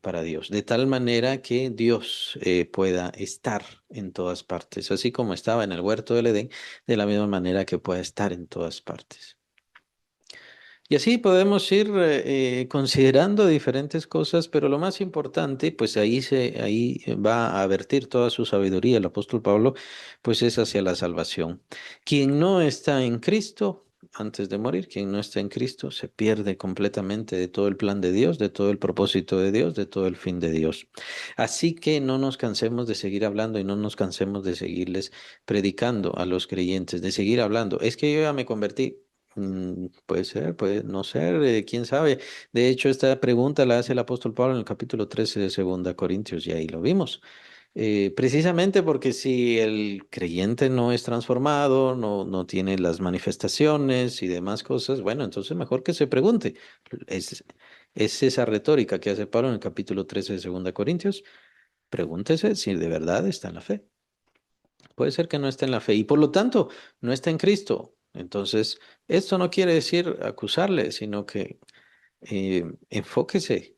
Para Dios, de tal manera que Dios pueda estar en todas partes, así como estaba en el huerto del Edén, de la misma manera que pueda estar en todas partes. Y así podemos ir considerando diferentes cosas, pero lo más importante, pues ahí va a vertir toda su sabiduría el apóstol Pablo, pues es hacia la salvación. Quien no está en Cristo, antes de morir, quien no está en Cristo, se pierde completamente de todo el plan de Dios, de todo el propósito de Dios, de todo el fin de Dios. Así que no nos cansemos de seguir hablando y no nos cansemos de seguirles predicando a los creyentes, de seguir hablando. Es que yo ya me convertí. Puede ser, puede no ser, quién sabe. De hecho, esta pregunta la hace el apóstol Pablo en el capítulo 13 de Segunda Corintios, y ahí lo vimos. Precisamente porque si el creyente no es transformado, no tiene las manifestaciones y demás cosas, bueno, entonces mejor que se pregunte. Es, es esa retórica que hace Pablo en el capítulo 13 de Segunda Corintios. Pregúntese si de verdad está en la fe. Puede ser que no esté en la fe y por lo tanto no está en Cristo. Entonces, esto no quiere decir acusarle, sino que enfóquese,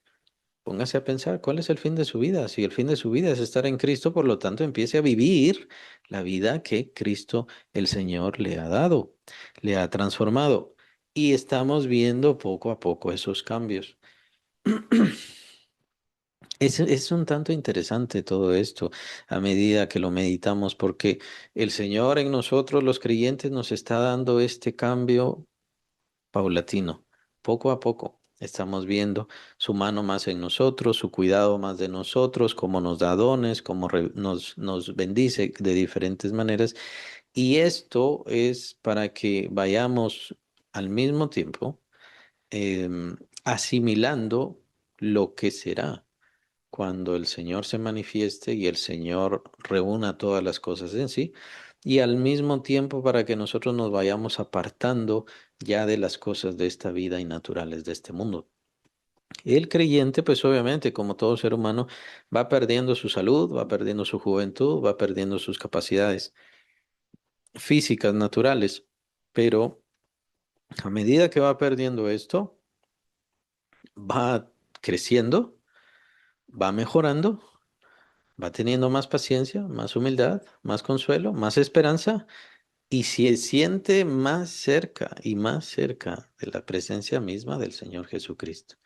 póngase a pensar cuál es el fin de su vida. Si el fin de su vida es estar en Cristo, por lo tanto, empiece a vivir la vida que Cristo el Señor le ha dado, le ha transformado. Y estamos viendo poco a poco esos cambios. Es un tanto interesante todo esto a medida que lo meditamos, porque el Señor en nosotros, los creyentes, nos está dando este cambio paulatino, poco a poco. Estamos viendo su mano más en nosotros, su cuidado más de nosotros, cómo nos da dones, cómo nos bendice de diferentes maneras. Y esto es para que vayamos al mismo tiempo asimilando lo que será cuando el Señor se manifieste y el Señor reúna todas las cosas en sí, y al mismo tiempo para que nosotros nos vayamos apartando ya de las cosas de esta vida y naturales de este mundo. El creyente, pues obviamente, como todo ser humano, va perdiendo su salud, va perdiendo su juventud, va perdiendo sus capacidades físicas naturales, pero a medida que va perdiendo esto, va creciendo, va mejorando, va teniendo más paciencia, más humildad, más consuelo, más esperanza y se siente más cerca y más cerca de la presencia misma del Señor Jesucristo.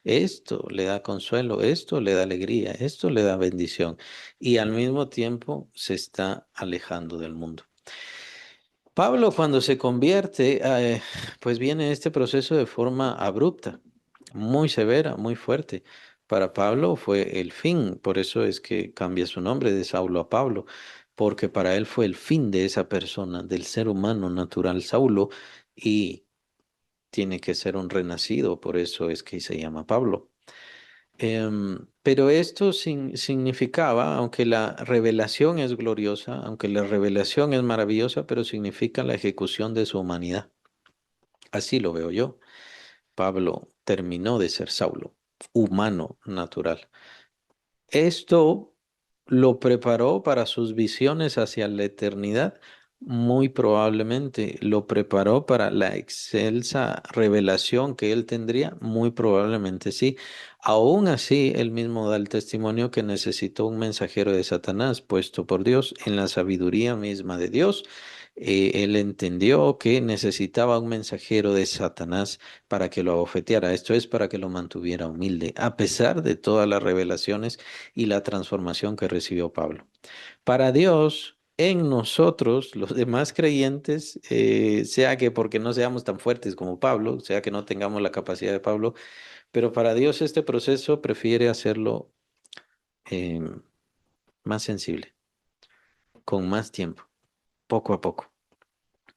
Esto le da consuelo, esto le da alegría, esto le da bendición y al mismo tiempo se está alejando del mundo. Pablo cuando se convierte, pues viene este proceso de forma abrupta, muy severa, muy fuerte. Para Pablo fue el fin, por eso es que cambia su nombre de Saulo a Pablo, porque para él fue el fin de esa persona, del ser humano natural Saulo, y tiene que ser un renacido, por eso es que se llama Pablo. Pero esto significaba, aunque la revelación es gloriosa, aunque la revelación es maravillosa, pero significa la ejecución de su humanidad. Así lo veo yo. Pablo terminó de ser Saulo, humano natural. Esto lo preparó para sus visiones hacia la eternidad. Muy probablemente lo preparó para la excelsa revelación que él tendría. Muy probablemente sí. Aún así, él mismo da el testimonio que necesitó un mensajero de Satanás puesto por Dios en la sabiduría misma de Dios. Él entendió que necesitaba un mensajero de Satanás para que lo abofeteara. Esto es para que lo mantuviera humilde, a pesar de todas las revelaciones y la transformación que recibió Pablo. Para Dios, en nosotros, los demás creyentes, sea que porque no seamos tan fuertes como Pablo, sea que no tengamos la capacidad de Pablo, pero para Dios este proceso prefiere hacerlo eh, más sensible, con más tiempo, poco a poco.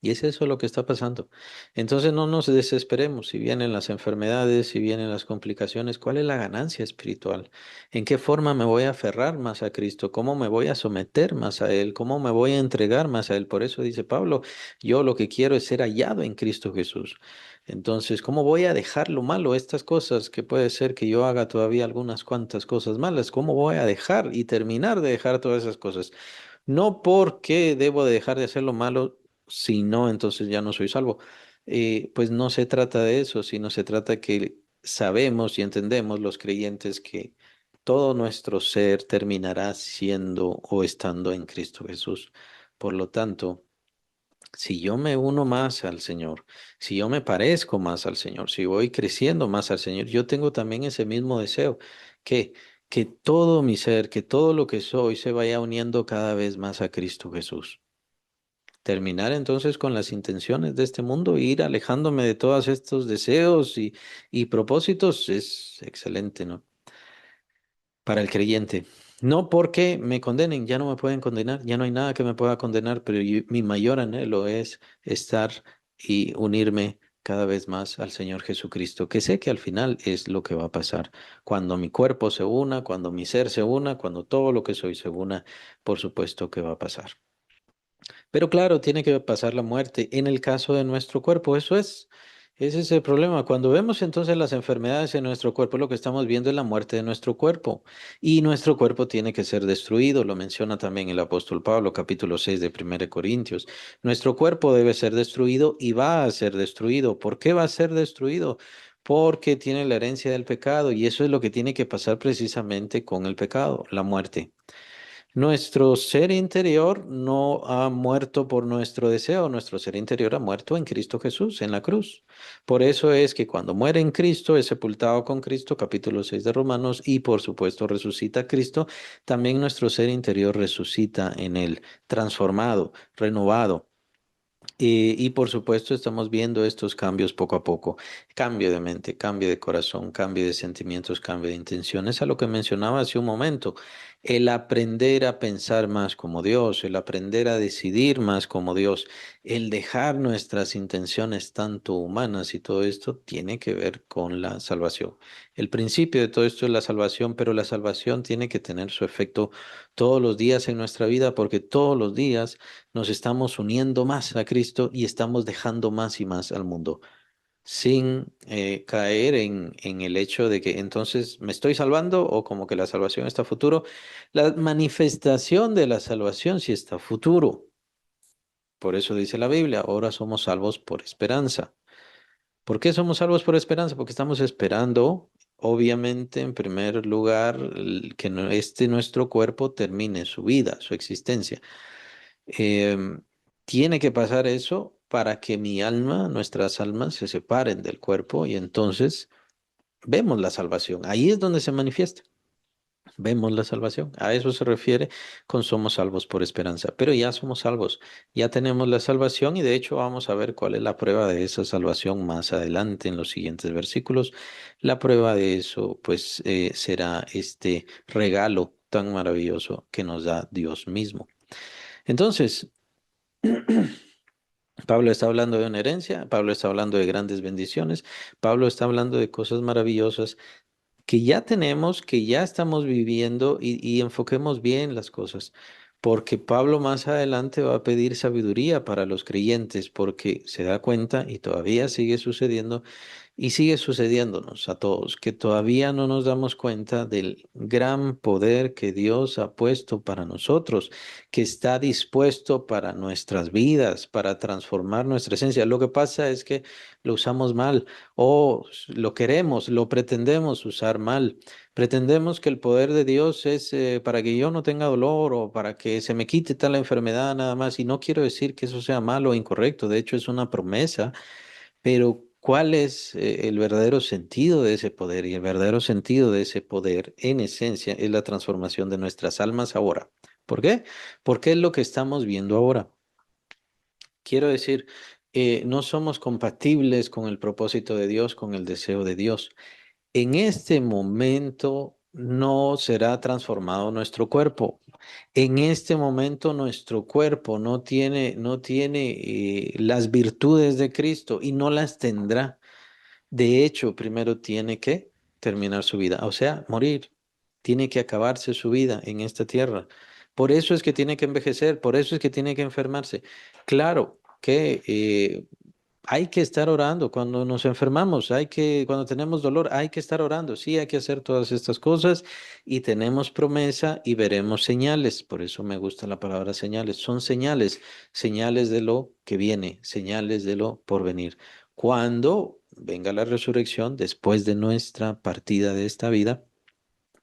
Y es eso lo que está pasando. Entonces no nos desesperemos si vienen las enfermedades, si vienen las complicaciones. ¿Cuál es la ganancia espiritual? ¿En qué forma me voy a aferrar más a Cristo? ¿Cómo me voy a someter más a Él? ¿Cómo me voy a entregar más a Él? Por eso dice Pablo, yo lo que quiero es ser hallado en Cristo Jesús. Entonces, ¿cómo voy a dejar lo malo? Estas cosas que puede ser que yo haga todavía algunas cuantas cosas malas. ¿Cómo voy a dejar y terminar de dejar todas esas cosas? No porque debo de dejar de hacer lo malo, si no, entonces ya no soy salvo. Pues no se trata de eso, sino se trata que sabemos y entendemos los creyentes que todo nuestro ser terminará siendo o estando en Cristo Jesús. Por lo tanto, si yo me uno más al Señor, si yo me parezco más al Señor, si voy creciendo más al Señor, yo tengo también ese mismo deseo, que, que todo mi ser, que todo lo que soy se vaya uniendo cada vez más a Cristo Jesús. Terminar entonces con las intenciones de este mundo, ir alejándome de todos estos deseos y propósitos es excelente, ¿no? Para el creyente. No porque me condenen, ya no me pueden condenar, ya no hay nada que me pueda condenar, pero mi mayor anhelo es estar y unirme cada vez más al Señor Jesucristo, que sé que al final es lo que va a pasar. Cuando mi cuerpo se una, cuando mi ser se una, cuando todo lo que soy se una, por supuesto que va a pasar. Pero claro, tiene que pasar la muerte en el caso de nuestro cuerpo. Ese es el problema. Cuando vemos entonces las enfermedades en nuestro cuerpo, lo que estamos viendo es la muerte de nuestro cuerpo. Y nuestro cuerpo tiene que ser destruido. Lo menciona también el apóstol Pablo, capítulo 6 de 1 Corintios. Nuestro cuerpo debe ser destruido y va a ser destruido. ¿Por qué va a ser destruido? Porque tiene la herencia del pecado y eso es lo que tiene que pasar precisamente con el pecado, la muerte. Nuestro ser interior no ha muerto por nuestro deseo, nuestro ser interior ha muerto en Cristo Jesús, en la cruz. Por eso es que cuando muere en Cristo es sepultado con Cristo, capítulo 6 de Romanos, y por supuesto resucita Cristo, también nuestro ser interior resucita en él, transformado, renovado. Y por supuesto estamos viendo estos cambios poco a poco. Cambio de mente, cambio de corazón, cambio de sentimientos, cambio de intenciones. A lo que mencionaba hace un momento, el aprender a pensar más como Dios, el aprender a decidir más como Dios, el dejar nuestras intenciones tanto humanas y todo esto tiene que ver con la salvación. El principio de todo esto es la salvación, pero la salvación tiene que tener su efecto todos los días en nuestra vida porque todos los días nos estamos uniendo más a Cristo y estamos dejando más y más al mundo, sin caer en el hecho de que entonces me estoy salvando o como que la salvación está a futuro. La manifestación de la salvación sí está a futuro. Por eso dice la Biblia, ahora somos salvos por esperanza. ¿Por qué somos salvos por esperanza? Porque estamos esperando, obviamente, en primer lugar, que nuestro cuerpo termine su vida, su existencia. Em, Tiene que pasar eso para que mi alma, nuestras almas se separen del cuerpo y entonces vemos la salvación. Ahí es donde se manifiesta. Vemos la salvación. A eso se refiere con somos salvos por esperanza. Pero ya somos salvos, ya tenemos la salvación y de hecho vamos a ver cuál es la prueba de esa salvación más adelante en los siguientes versículos. La prueba de eso pues será este regalo tan maravilloso que nos da Dios mismo. Entonces, Pablo está hablando de una herencia, Pablo está hablando de grandes bendiciones, Pablo está hablando de cosas maravillosas que ya tenemos, que ya estamos viviendo y enfoquemos bien las cosas, porque Pablo más adelante va a pedir sabiduría para los creyentes, porque se da cuenta y todavía sigue sucediendo y sigue sucediéndonos a todos, que todavía no nos damos cuenta del gran poder que Dios ha puesto para nosotros, que está dispuesto para nuestras vidas, para transformar nuestra esencia. Lo que pasa es que lo usamos mal o lo queremos, lo pretendemos usar mal. Pretendemos que el poder de Dios es para que yo no tenga dolor o para que se me quite tal enfermedad nada más. Y no quiero decir que eso sea malo o incorrecto, de hecho es una promesa, pero ¿cuál es el verdadero sentido de ese poder? Y el verdadero sentido de ese poder, en esencia, es la transformación de nuestras almas ahora. ¿Por qué? Porque es lo que estamos viendo ahora. Quiero decir, no somos compatibles con el propósito de Dios, con el deseo de Dios. En este momento no será transformado nuestro cuerpo. En este momento nuestro cuerpo no tiene las virtudes de Cristo y no las tendrá. De hecho, primero tiene que terminar su vida, o sea, morir. Tiene que acabarse su vida en esta tierra. Por eso es que tiene que envejecer, por eso es que tiene que enfermarse. Claro que hay que estar orando cuando nos enfermamos, cuando tenemos dolor, hay que estar orando. Sí, hay que hacer todas estas cosas y tenemos promesa y veremos señales. Por eso me gusta la palabra señales. Son señales, señales de lo que viene, señales de lo por venir. Cuando venga la resurrección, después de nuestra partida de esta vida,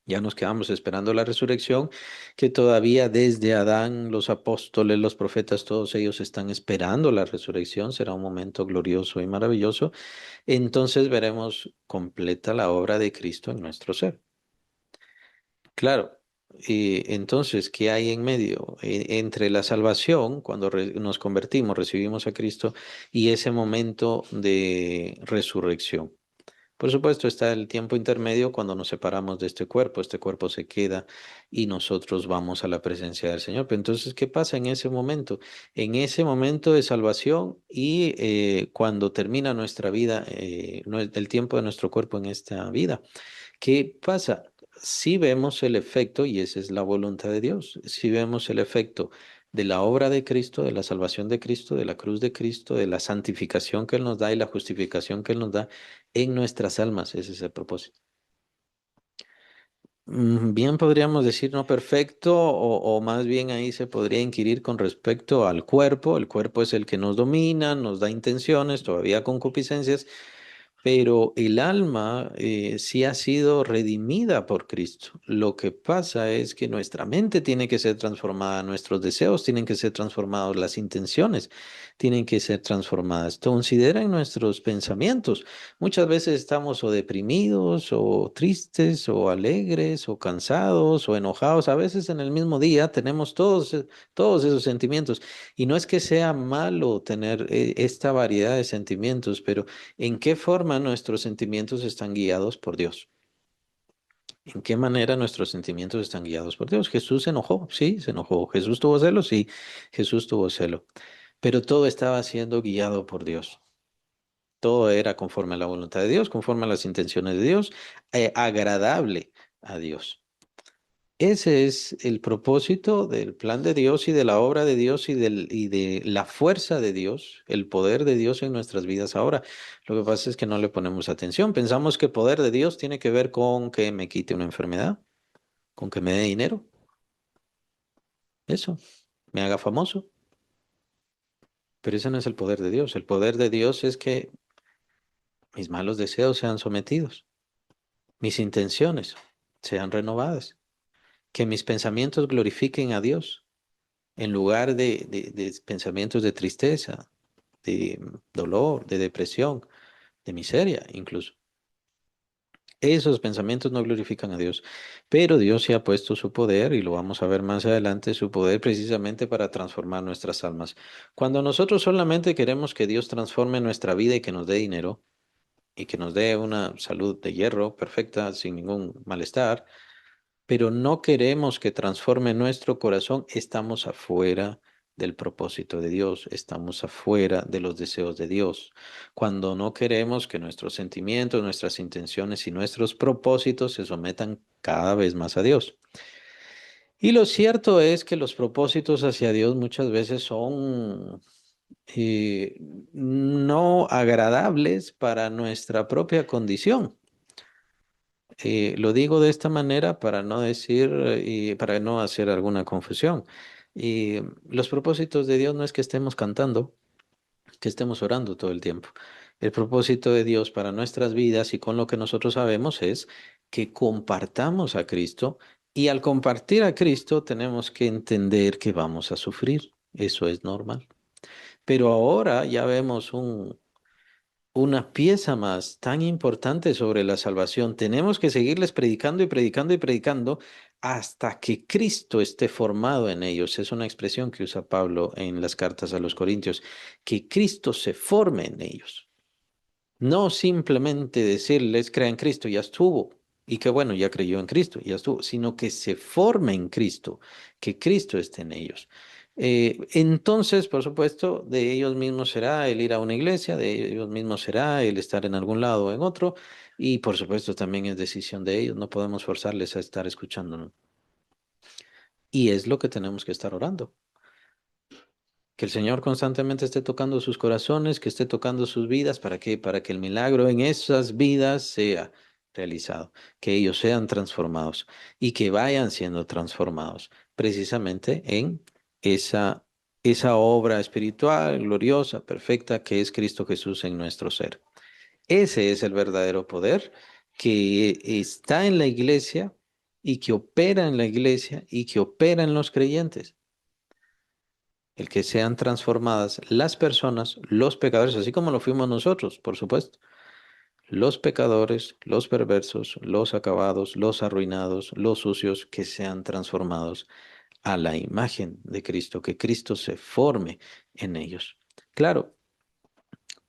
ya nos quedamos esperando la resurrección, que todavía desde Adán, los apóstoles, los profetas, todos ellos están esperando la resurrección. Será un momento glorioso y maravilloso. Entonces veremos completa la obra de Cristo en nuestro ser. Claro. Y entonces, ¿qué hay en medio? Entre la salvación, cuando nos convertimos, recibimos a Cristo, y ese momento de resurrección. Por supuesto, está el tiempo intermedio cuando nos separamos de este cuerpo. Este cuerpo se queda y nosotros vamos a la presencia del Señor. Pero entonces, ¿qué pasa en ese momento? En ese momento de salvación y cuando termina nuestra vida, el tiempo de nuestro cuerpo en esta vida. ¿Qué pasa? Si vemos el efecto, y esa es la voluntad de Dios, si vemos el efecto de la obra de Cristo, de la salvación de Cristo, de la cruz de Cristo, de la santificación que Él nos da y la justificación que Él nos da en nuestras almas, ese es el propósito. Bien podríamos decir no perfecto o más bien ahí se podría inquirir con respecto al cuerpo. El cuerpo es el que nos domina, nos da intenciones, todavía concupiscencias, pero el alma sí ha sido redimida por Cristo. Lo que pasa es que nuestra mente tiene que ser transformada, nuestros deseos tienen que ser transformados, las intenciones tienen que ser transformadas. Consideren nuestros pensamientos. Muchas veces estamos o deprimidos, o tristes, o alegres, o cansados, o enojados. A veces en el mismo día tenemos todos esos sentimientos. Y no es que sea malo tener esta variedad de sentimientos, pero ¿en qué forma nuestros sentimientos están guiados por Dios? ¿En qué manera nuestros sentimientos están guiados por Dios? Jesús se enojó, sí, se enojó. Jesús tuvo celo, sí, Jesús tuvo celo. Pero todo estaba siendo guiado por Dios. Todo era conforme a la voluntad de Dios, conforme a las intenciones de Dios, agradable a Dios. Ese es el propósito del plan de Dios y de la obra de Dios y de la fuerza de Dios, el poder de Dios en nuestras vidas ahora. Lo que pasa es que no le ponemos atención. Pensamos que el poder de Dios tiene que ver con que me quite una enfermedad, con que me dé dinero, eso, me haga famoso. Pero ese no es el poder de Dios. El poder de Dios es que mis malos deseos sean sometidos, mis intenciones sean renovadas, que mis pensamientos glorifiquen a Dios en lugar de pensamientos de tristeza, de dolor, de depresión, de miseria incluso. Esos pensamientos no glorifican a Dios, pero Dios se ha puesto su poder, y lo vamos a ver más adelante, su poder precisamente para transformar nuestras almas. Cuando nosotros solamente queremos que Dios transforme nuestra vida y que nos dé dinero y que nos dé una salud de hierro perfecta, sin ningún malestar, pero no queremos que transforme nuestro corazón, estamos afuera del propósito de Dios, estamos afuera de los deseos de Dios. Cuando no queremos que nuestros sentimientos, nuestras intenciones y nuestros propósitos se sometan cada vez más a Dios. Y lo cierto es que los propósitos hacia Dios muchas veces son eh, no agradables para nuestra propia condición. Lo digo de esta manera para no decir y para no hacer alguna confusión. Y los propósitos de Dios no es que estemos cantando, que estemos orando todo el tiempo. El propósito de Dios para nuestras vidas y con lo que nosotros sabemos es que compartamos a Cristo, y al compartir a Cristo tenemos que entender que vamos a sufrir. Eso es normal. Pero ahora ya vemos una pieza más tan importante sobre la salvación. Tenemos que seguirles predicando y predicando y predicando hasta que Cristo esté formado en ellos. Es una expresión que usa Pablo en las cartas a los Corintios, que Cristo se forme en ellos. No simplemente decirles, crea en Cristo, ya estuvo. y que bueno, ya creyó en Cristo, ya estuvo, sino que se forme en Cristo, que Cristo esté en ellos. Entonces, por supuesto, de ellos mismos será el ir a una iglesia, de ellos mismos será el estar en algún lado o en otro, y por supuesto también es decisión de ellos, no podemos forzarles a estar escuchándonos. Y es lo que tenemos que estar orando. Que el Señor constantemente esté tocando sus corazones, que esté tocando sus vidas. ¿Para qué? Para que el milagro en esas vidas sea realizado, que ellos sean transformados y que vayan siendo transformados precisamente en esa, esa obra espiritual, gloriosa, perfecta, que es Cristo Jesús en nuestro ser. Ese es el verdadero poder que está en la iglesia y que opera en la iglesia y que opera en los creyentes, el que sean transformadas las personas, los pecadores, así como lo fuimos nosotros, por supuesto. Los pecadores, los perversos, los acabados, los arruinados, los sucios, que sean transformados a la imagen de Cristo, que Cristo se forme en ellos. Claro,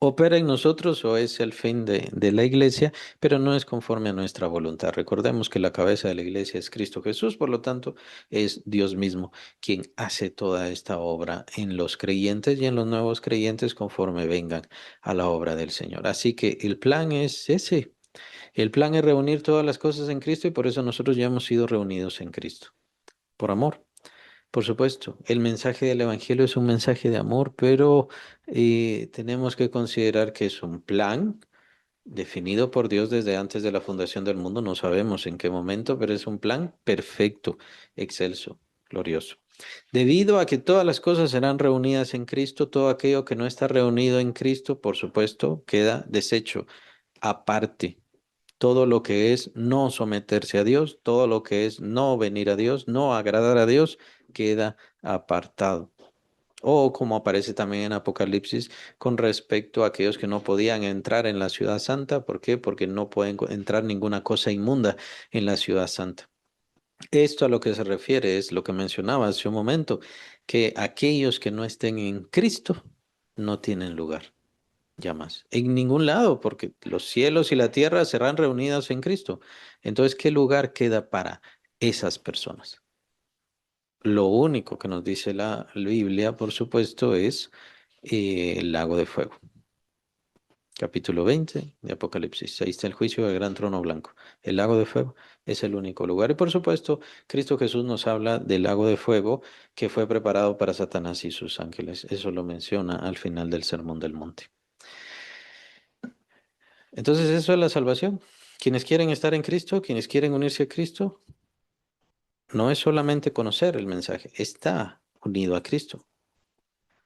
opera en nosotros o es el fin de la iglesia, pero no es conforme a nuestra voluntad. Recordemos que la cabeza de la iglesia es Cristo Jesús, por lo tanto, es Dios mismo quien hace toda esta obra en los creyentes y en los nuevos creyentes conforme vengan a la obra del Señor. Así que el plan es ese. El plan es reunir todas las cosas en Cristo y por eso nosotros ya hemos sido reunidos en Cristo, por amor. Por supuesto, el mensaje del Evangelio es un mensaje de amor, pero tenemos que considerar que es un plan definido por Dios desde antes de la fundación del mundo. No sabemos en qué momento, pero es un plan perfecto, excelso, glorioso. Debido a que todas las cosas serán reunidas en Cristo, todo aquello que no está reunido en Cristo, por supuesto, queda deshecho, aparte. Todo lo que es no someterse a Dios, todo lo que es no venir a Dios, no agradar a Dios, queda apartado. O como aparece también en Apocalipsis con respecto a aquellos que no podían entrar en la ciudad santa. ¿Por qué? Porque no pueden entrar ninguna cosa inmunda en la ciudad santa. Esto a lo que se refiere es lo que mencionaba hace un momento, que aquellos que no estén en Cristo no tienen lugar ya más. En ningún lado, porque los cielos y la tierra serán reunidos en Cristo. Entonces, ¿qué lugar queda para esas personas? Lo único que nos dice la Biblia, por supuesto, es el lago de fuego. Capítulo 20 de Apocalipsis. Ahí está el juicio del gran trono blanco. El lago de fuego es el único lugar. Y por supuesto, Cristo Jesús nos habla del lago de fuego que fue preparado para Satanás y sus ángeles. Eso lo menciona al final del Sermón del Monte. Entonces, eso es la salvación. Quienes quieren estar en Cristo, quienes quieren unirse a Cristo, no es solamente conocer el mensaje, está unido a Cristo.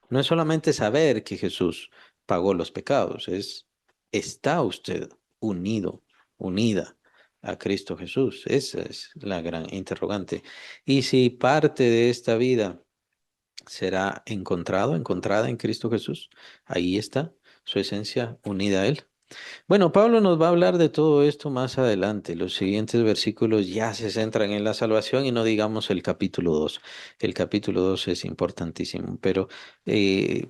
No es solamente saber que Jesús pagó los pecados, es está usted unido, unida a Cristo Jesús. Esa es la gran interrogante. Y si parte de esta vida será encontrada en Cristo Jesús, ahí está su esencia unida a Él. Bueno, Pablo nos va a hablar de todo esto más adelante. Los siguientes versículos ya se centran en la salvación y no digamos el capítulo 2. El capítulo 2 es importantísimo, pero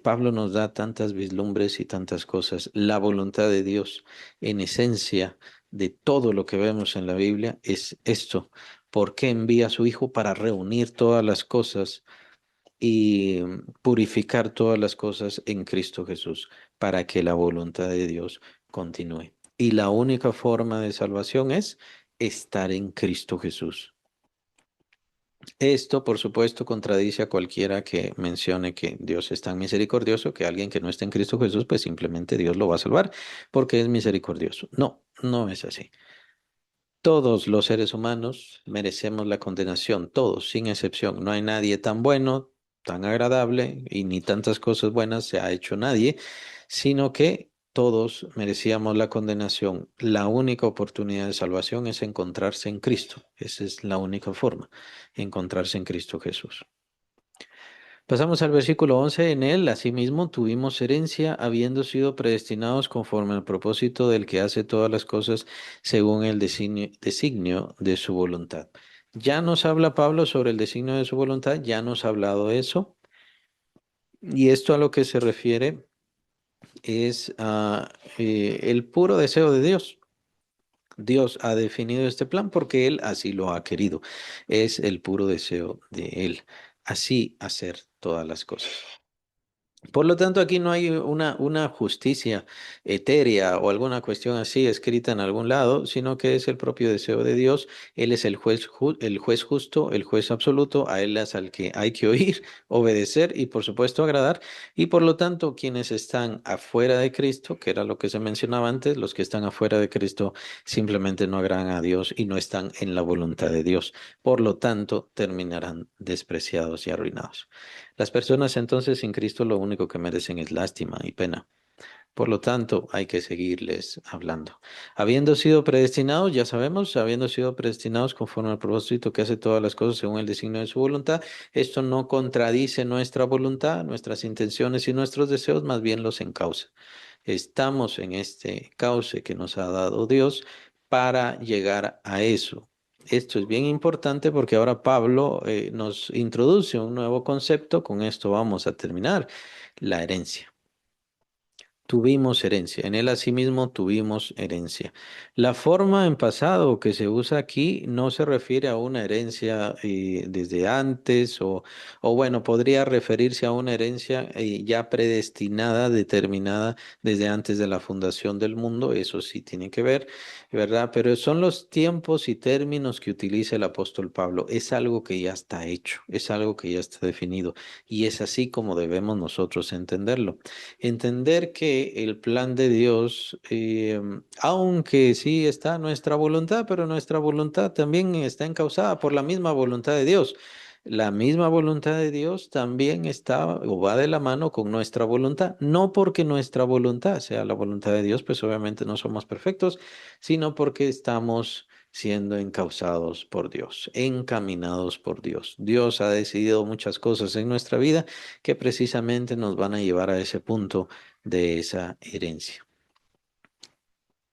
Pablo nos da tantas vislumbres y tantas cosas. La voluntad de Dios, en esencia de todo lo que vemos en la Biblia, es esto. ¿Por qué envía a su Hijo para reunir todas las cosas y purificar todas las cosas en Cristo Jesús para que la voluntad de Dios continúe? Y la única forma de salvación es estar en Cristo Jesús. Esto, por supuesto, contradice a cualquiera que mencione que Dios es tan misericordioso que alguien que no esté en Cristo Jesús, pues simplemente Dios lo va a salvar porque es misericordioso. No, no es así. Todos los seres humanos merecemos la condenación, todos, sin excepción. No hay nadie tan bueno, tan agradable y ni tantas cosas buenas se ha hecho nadie, sino que todos merecíamos la condenación. La única oportunidad de salvación es encontrarse en Cristo. Esa es la única forma, encontrarse en Cristo Jesús. Pasamos al versículo 11. En él, asimismo, tuvimos herencia, habiendo sido predestinados conforme al propósito del que hace todas las cosas según el designio de su voluntad. Ya nos habla Pablo sobre el designio de su voluntad, ya nos ha hablado eso. Y esto a lo que se refiere es a el puro deseo de Dios. Dios ha definido este plan porque Él así lo ha querido. Es el puro deseo de Él. Así hacer todas las cosas. Por lo tanto, aquí no hay una justicia etérea o alguna cuestión así escrita en algún lado, sino que es el propio deseo de Dios. Él es el juez justo, el juez absoluto, a Él es al que hay que oír, obedecer y, por supuesto, agradar. Y por lo tanto, quienes están afuera de Cristo, que era lo que se mencionaba antes, los que están afuera de Cristo simplemente no agradan a Dios y no están en la voluntad de Dios. Por lo tanto, terminarán despreciados y arruinados. Las personas entonces sin Cristo lo único que merecen es lástima y pena. Por lo tanto, hay que seguirles hablando. Habiendo sido predestinados, ya sabemos, habiendo sido predestinados conforme al propósito que hace todas las cosas según el designio de su voluntad, esto no contradice nuestra voluntad, nuestras intenciones y nuestros deseos, más bien los encausa. Estamos en este cauce que nos ha dado Dios para llegar a eso. Esto es bien importante porque ahora Pablo nos introduce un nuevo concepto. Con esto vamos a terminar, la herencia. Tuvimos herencia, en él asimismo tuvimos herencia. La forma en pasado que se usa aquí no se refiere a una herencia desde antes o bueno, podría referirse a una herencia ya predestinada, determinada desde antes de la fundación del mundo, eso sí tiene que ver, ¿verdad? Pero son los tiempos y términos que utiliza el apóstol Pablo, es algo que ya está hecho, es algo que ya está definido y es así como debemos nosotros entenderlo. Entender que el plan de Dios, aunque sí está nuestra voluntad, pero nuestra voluntad también está encauzada por la misma voluntad de Dios. La misma voluntad de Dios también está o va de la mano con nuestra voluntad. No porque nuestra voluntad sea la voluntad de Dios, pues obviamente no somos perfectos, sino porque estamos siendo encauzados por Dios, encaminados por Dios. Dios ha decidido muchas cosas en nuestra vida que precisamente nos van a llevar a ese punto de esa herencia.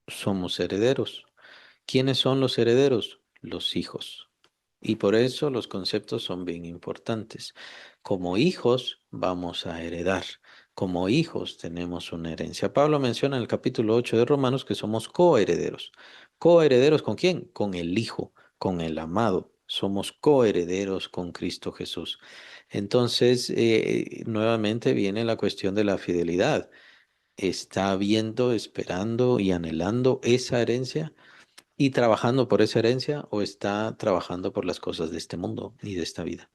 Somos herederos. ¿Quiénes son los herederos? Los hijos. Y por eso los conceptos son bien importantes. Como hijos vamos a heredar. Como hijos tenemos una herencia. Pablo menciona en el capítulo 8 de Romanos que somos coherederos. ¿Coherederos con quién? Con el Hijo, con el amado. Somos coherederos con Cristo Jesús. Entonces, nuevamente viene la cuestión de la fidelidad. ¿Está viendo, esperando y anhelando esa herencia y trabajando por esa herencia o está trabajando por las cosas de este mundo y de esta vida?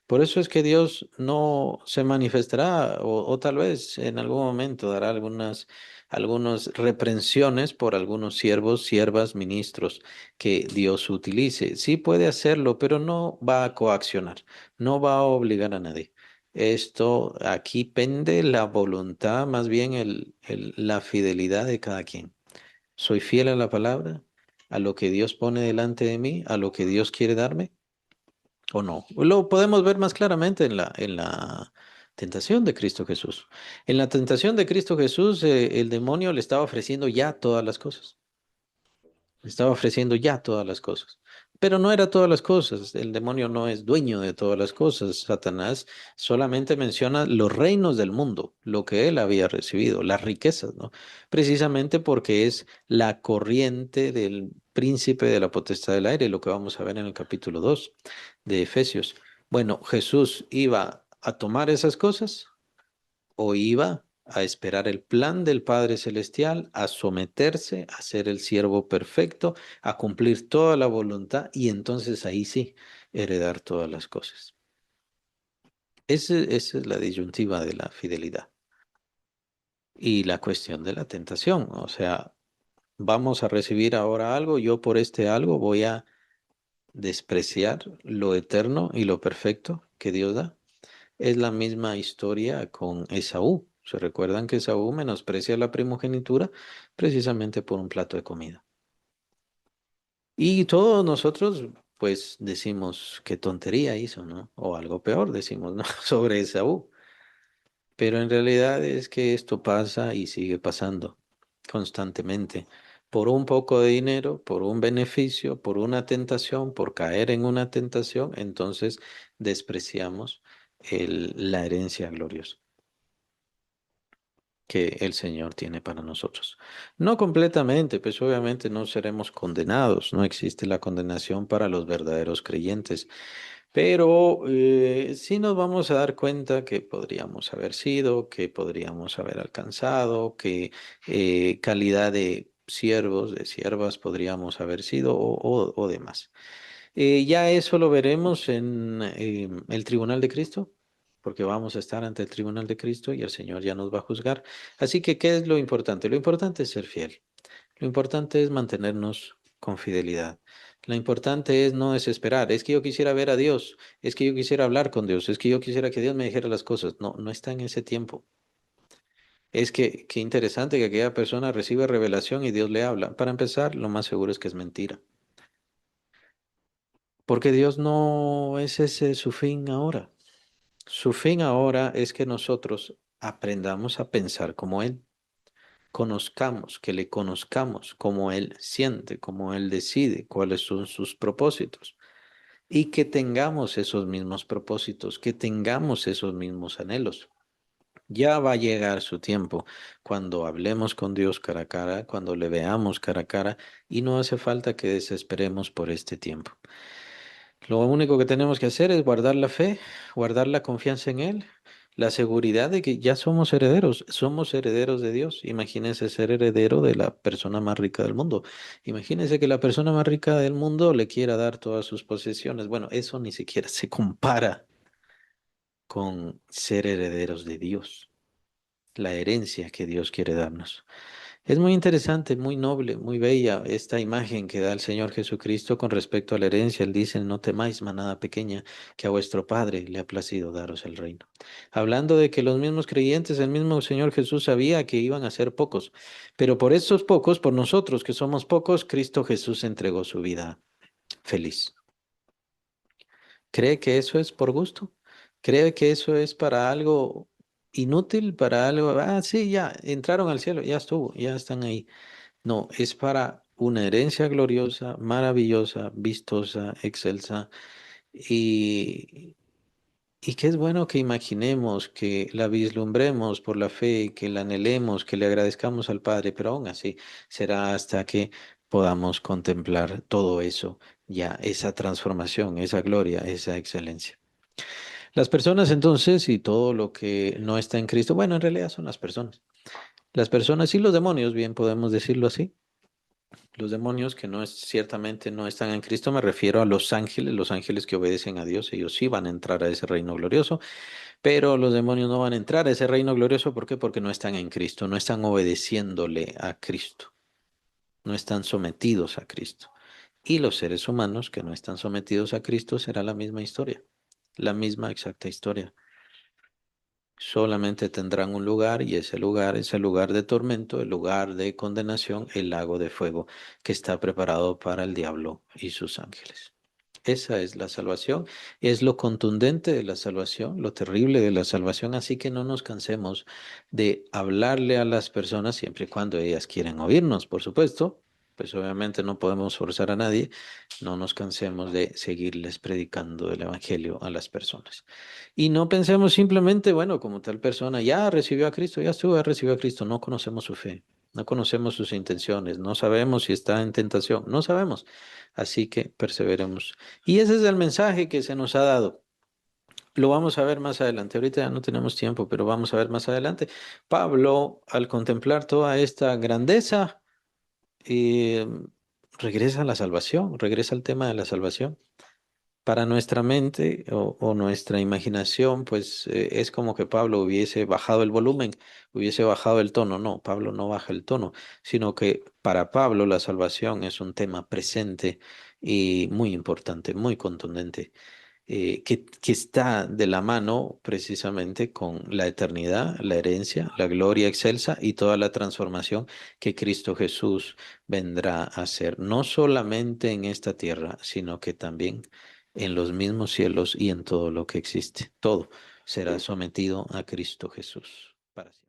Por eso es que Dios no se manifestará o tal vez en algún momento dará algunas reprensiones por algunos siervos, siervas, ministros que Dios utilice. Sí puede hacerlo, pero no va a coaccionar, no va a obligar a nadie. Esto aquí pende la voluntad, más bien la fidelidad de cada quien. ¿Soy fiel a la palabra, a lo que Dios pone delante de mí, a lo que Dios quiere darme? ¿O no? Lo podemos ver más claramente en la tentación de Cristo Jesús. En la tentación de Cristo Jesús, el demonio le estaba ofreciendo ya todas las cosas. Le estaba ofreciendo ya todas las cosas. Pero no era todas las cosas. El demonio no es dueño de todas las cosas. Satanás solamente menciona los reinos del mundo, lo que él había recibido, las riquezas, ¿no? Precisamente porque es la corriente del príncipe de la potestad del aire, lo que vamos a ver en el capítulo 2 de Efesios. Bueno, Jesús iba a tomar esas cosas o iba a esperar el plan del Padre Celestial, a someterse, a ser el siervo perfecto, a cumplir toda la voluntad y entonces ahí sí, heredar todas las cosas. Esa es la disyuntiva de la fidelidad y la cuestión de la tentación. O sea, vamos a recibir ahora algo, yo por este algo voy a despreciar lo eterno y lo perfecto que Dios da. Es la misma historia con Esaú. ¿Se recuerdan que Esaú menosprecia la primogenitura precisamente por un plato de comida? Y todos nosotros, pues, decimos qué tontería hizo, ¿no? O algo peor decimos, ¿no? Sobre Esaú. Pero en realidad es que esto pasa y sigue pasando constantemente. Por un poco de dinero, por un beneficio, por una tentación, por caer en una tentación, entonces despreciamos la herencia gloriosa. que el Señor tiene para nosotros. No completamente, pues obviamente no seremos condenados, no existe la condenación para los verdaderos creyentes, pero sí nos vamos a dar cuenta que podríamos haber sido, que podríamos haber alcanzado, que calidad de siervos, de siervas podríamos haber sido o demás. Ya eso lo veremos en el tribunal de Cristo, porque vamos a estar ante el tribunal de Cristo y el Señor ya nos va a juzgar. Así que, ¿qué es lo importante? Lo importante es ser fiel. Lo importante es mantenernos con fidelidad. Lo importante es no desesperar. Es que yo quisiera ver a Dios, es que yo quisiera hablar con Dios, es que yo quisiera que Dios me dijera las cosas. No, no está en ese tiempo. Es que, qué interesante que aquella persona recibe revelación y Dios le habla. Para empezar, lo más seguro es que es mentira. Porque Dios no es ese su fin ahora. Su fin ahora es que nosotros aprendamos a pensar como Él, conozcamos, que le conozcamos como Él siente, como Él decide, cuáles son sus propósitos y que tengamos esos mismos propósitos, que tengamos esos mismos anhelos. Ya va a llegar su tiempo cuando hablemos con Dios cara a cara, cuando le veamos cara a cara y no hace falta que desesperemos por este tiempo. Lo único que tenemos que hacer es guardar la fe, guardar la confianza en Él, la seguridad de que ya somos herederos de Dios. Imagínense ser heredero de la persona más rica del mundo. Imagínense que la persona más rica del mundo le quiera dar todas sus posesiones. Bueno, eso ni siquiera se compara con ser herederos de Dios, la herencia que Dios quiere darnos. Es muy interesante, muy noble, muy bella esta imagen que da el Señor Jesucristo con respecto a la herencia. Él dice, no temáis, manada pequeña, que a vuestro Padre le ha placido daros el reino. Hablando de que los mismos creyentes, el mismo Señor Jesús sabía que iban a ser pocos, pero por estos pocos, por nosotros que somos pocos, Cristo Jesús entregó su vida feliz. ¿Cree que eso es por gusto? ¿Cree que eso es para algo inútil, para algo, sí, ya entraron al cielo, ya estuvo, ya están ahí? No, es para una herencia gloriosa, maravillosa, vistosa, excelsa y, y que es bueno que imaginemos, que la vislumbremos por la fe, que la anhelemos, que le agradezcamos al Padre, pero aún así será hasta que podamos contemplar todo eso, ya esa transformación, esa gloria, esa excelencia. Las personas entonces y todo lo que no está en Cristo, bueno, en realidad son las personas. Las personas y los demonios, bien podemos decirlo así. Los demonios que no es, ciertamente no están en Cristo, me refiero a los ángeles que obedecen a Dios, ellos sí van a entrar a ese reino glorioso, pero los demonios no van a entrar a ese reino glorioso, ¿por qué? Porque no están en Cristo, no están obedeciéndole a Cristo, no están sometidos a Cristo. Y los seres humanos que no están sometidos a Cristo será la misma historia, la misma exacta historia. Solamente tendrán un lugar y ese lugar es el lugar de tormento, el lugar de condenación, el lago de fuego que está preparado para el diablo y sus ángeles. Esa es la salvación, es lo contundente de la salvación, lo terrible de la salvación, así que no nos cansemos de hablarle a las personas siempre y cuando ellas quieren oírnos, por supuesto, pues obviamente no podemos forzar a nadie, no nos cansemos de seguirles predicando el evangelio a las personas. Y no pensemos simplemente, bueno, como tal persona ya recibió a Cristo, ya estuvo, ya recibió a Cristo, no conocemos su fe, no conocemos sus intenciones, no sabemos si está en tentación, no sabemos. Así que perseveremos. Y ese es el mensaje que se nos ha dado. Lo vamos a ver más adelante. Ahorita ya no tenemos tiempo, pero vamos a ver más adelante. Pablo, al contemplar toda esta grandeza, eh, regresa a la salvación, regresa al tema de la salvación. Para nuestra mente o nuestra imaginación, pues es como que Pablo hubiese bajado el volumen, hubiese bajado el tono. No, Pablo no baja el tono, sino que para Pablo la salvación es un tema presente y muy importante, muy contundente, que está de la mano precisamente con la eternidad, la herencia, la gloria excelsa y toda la transformación que Cristo Jesús vendrá a hacer, no solamente en esta tierra, sino que también en los mismos cielos y en todo lo que existe. Todo será sometido a Cristo Jesús para siempre.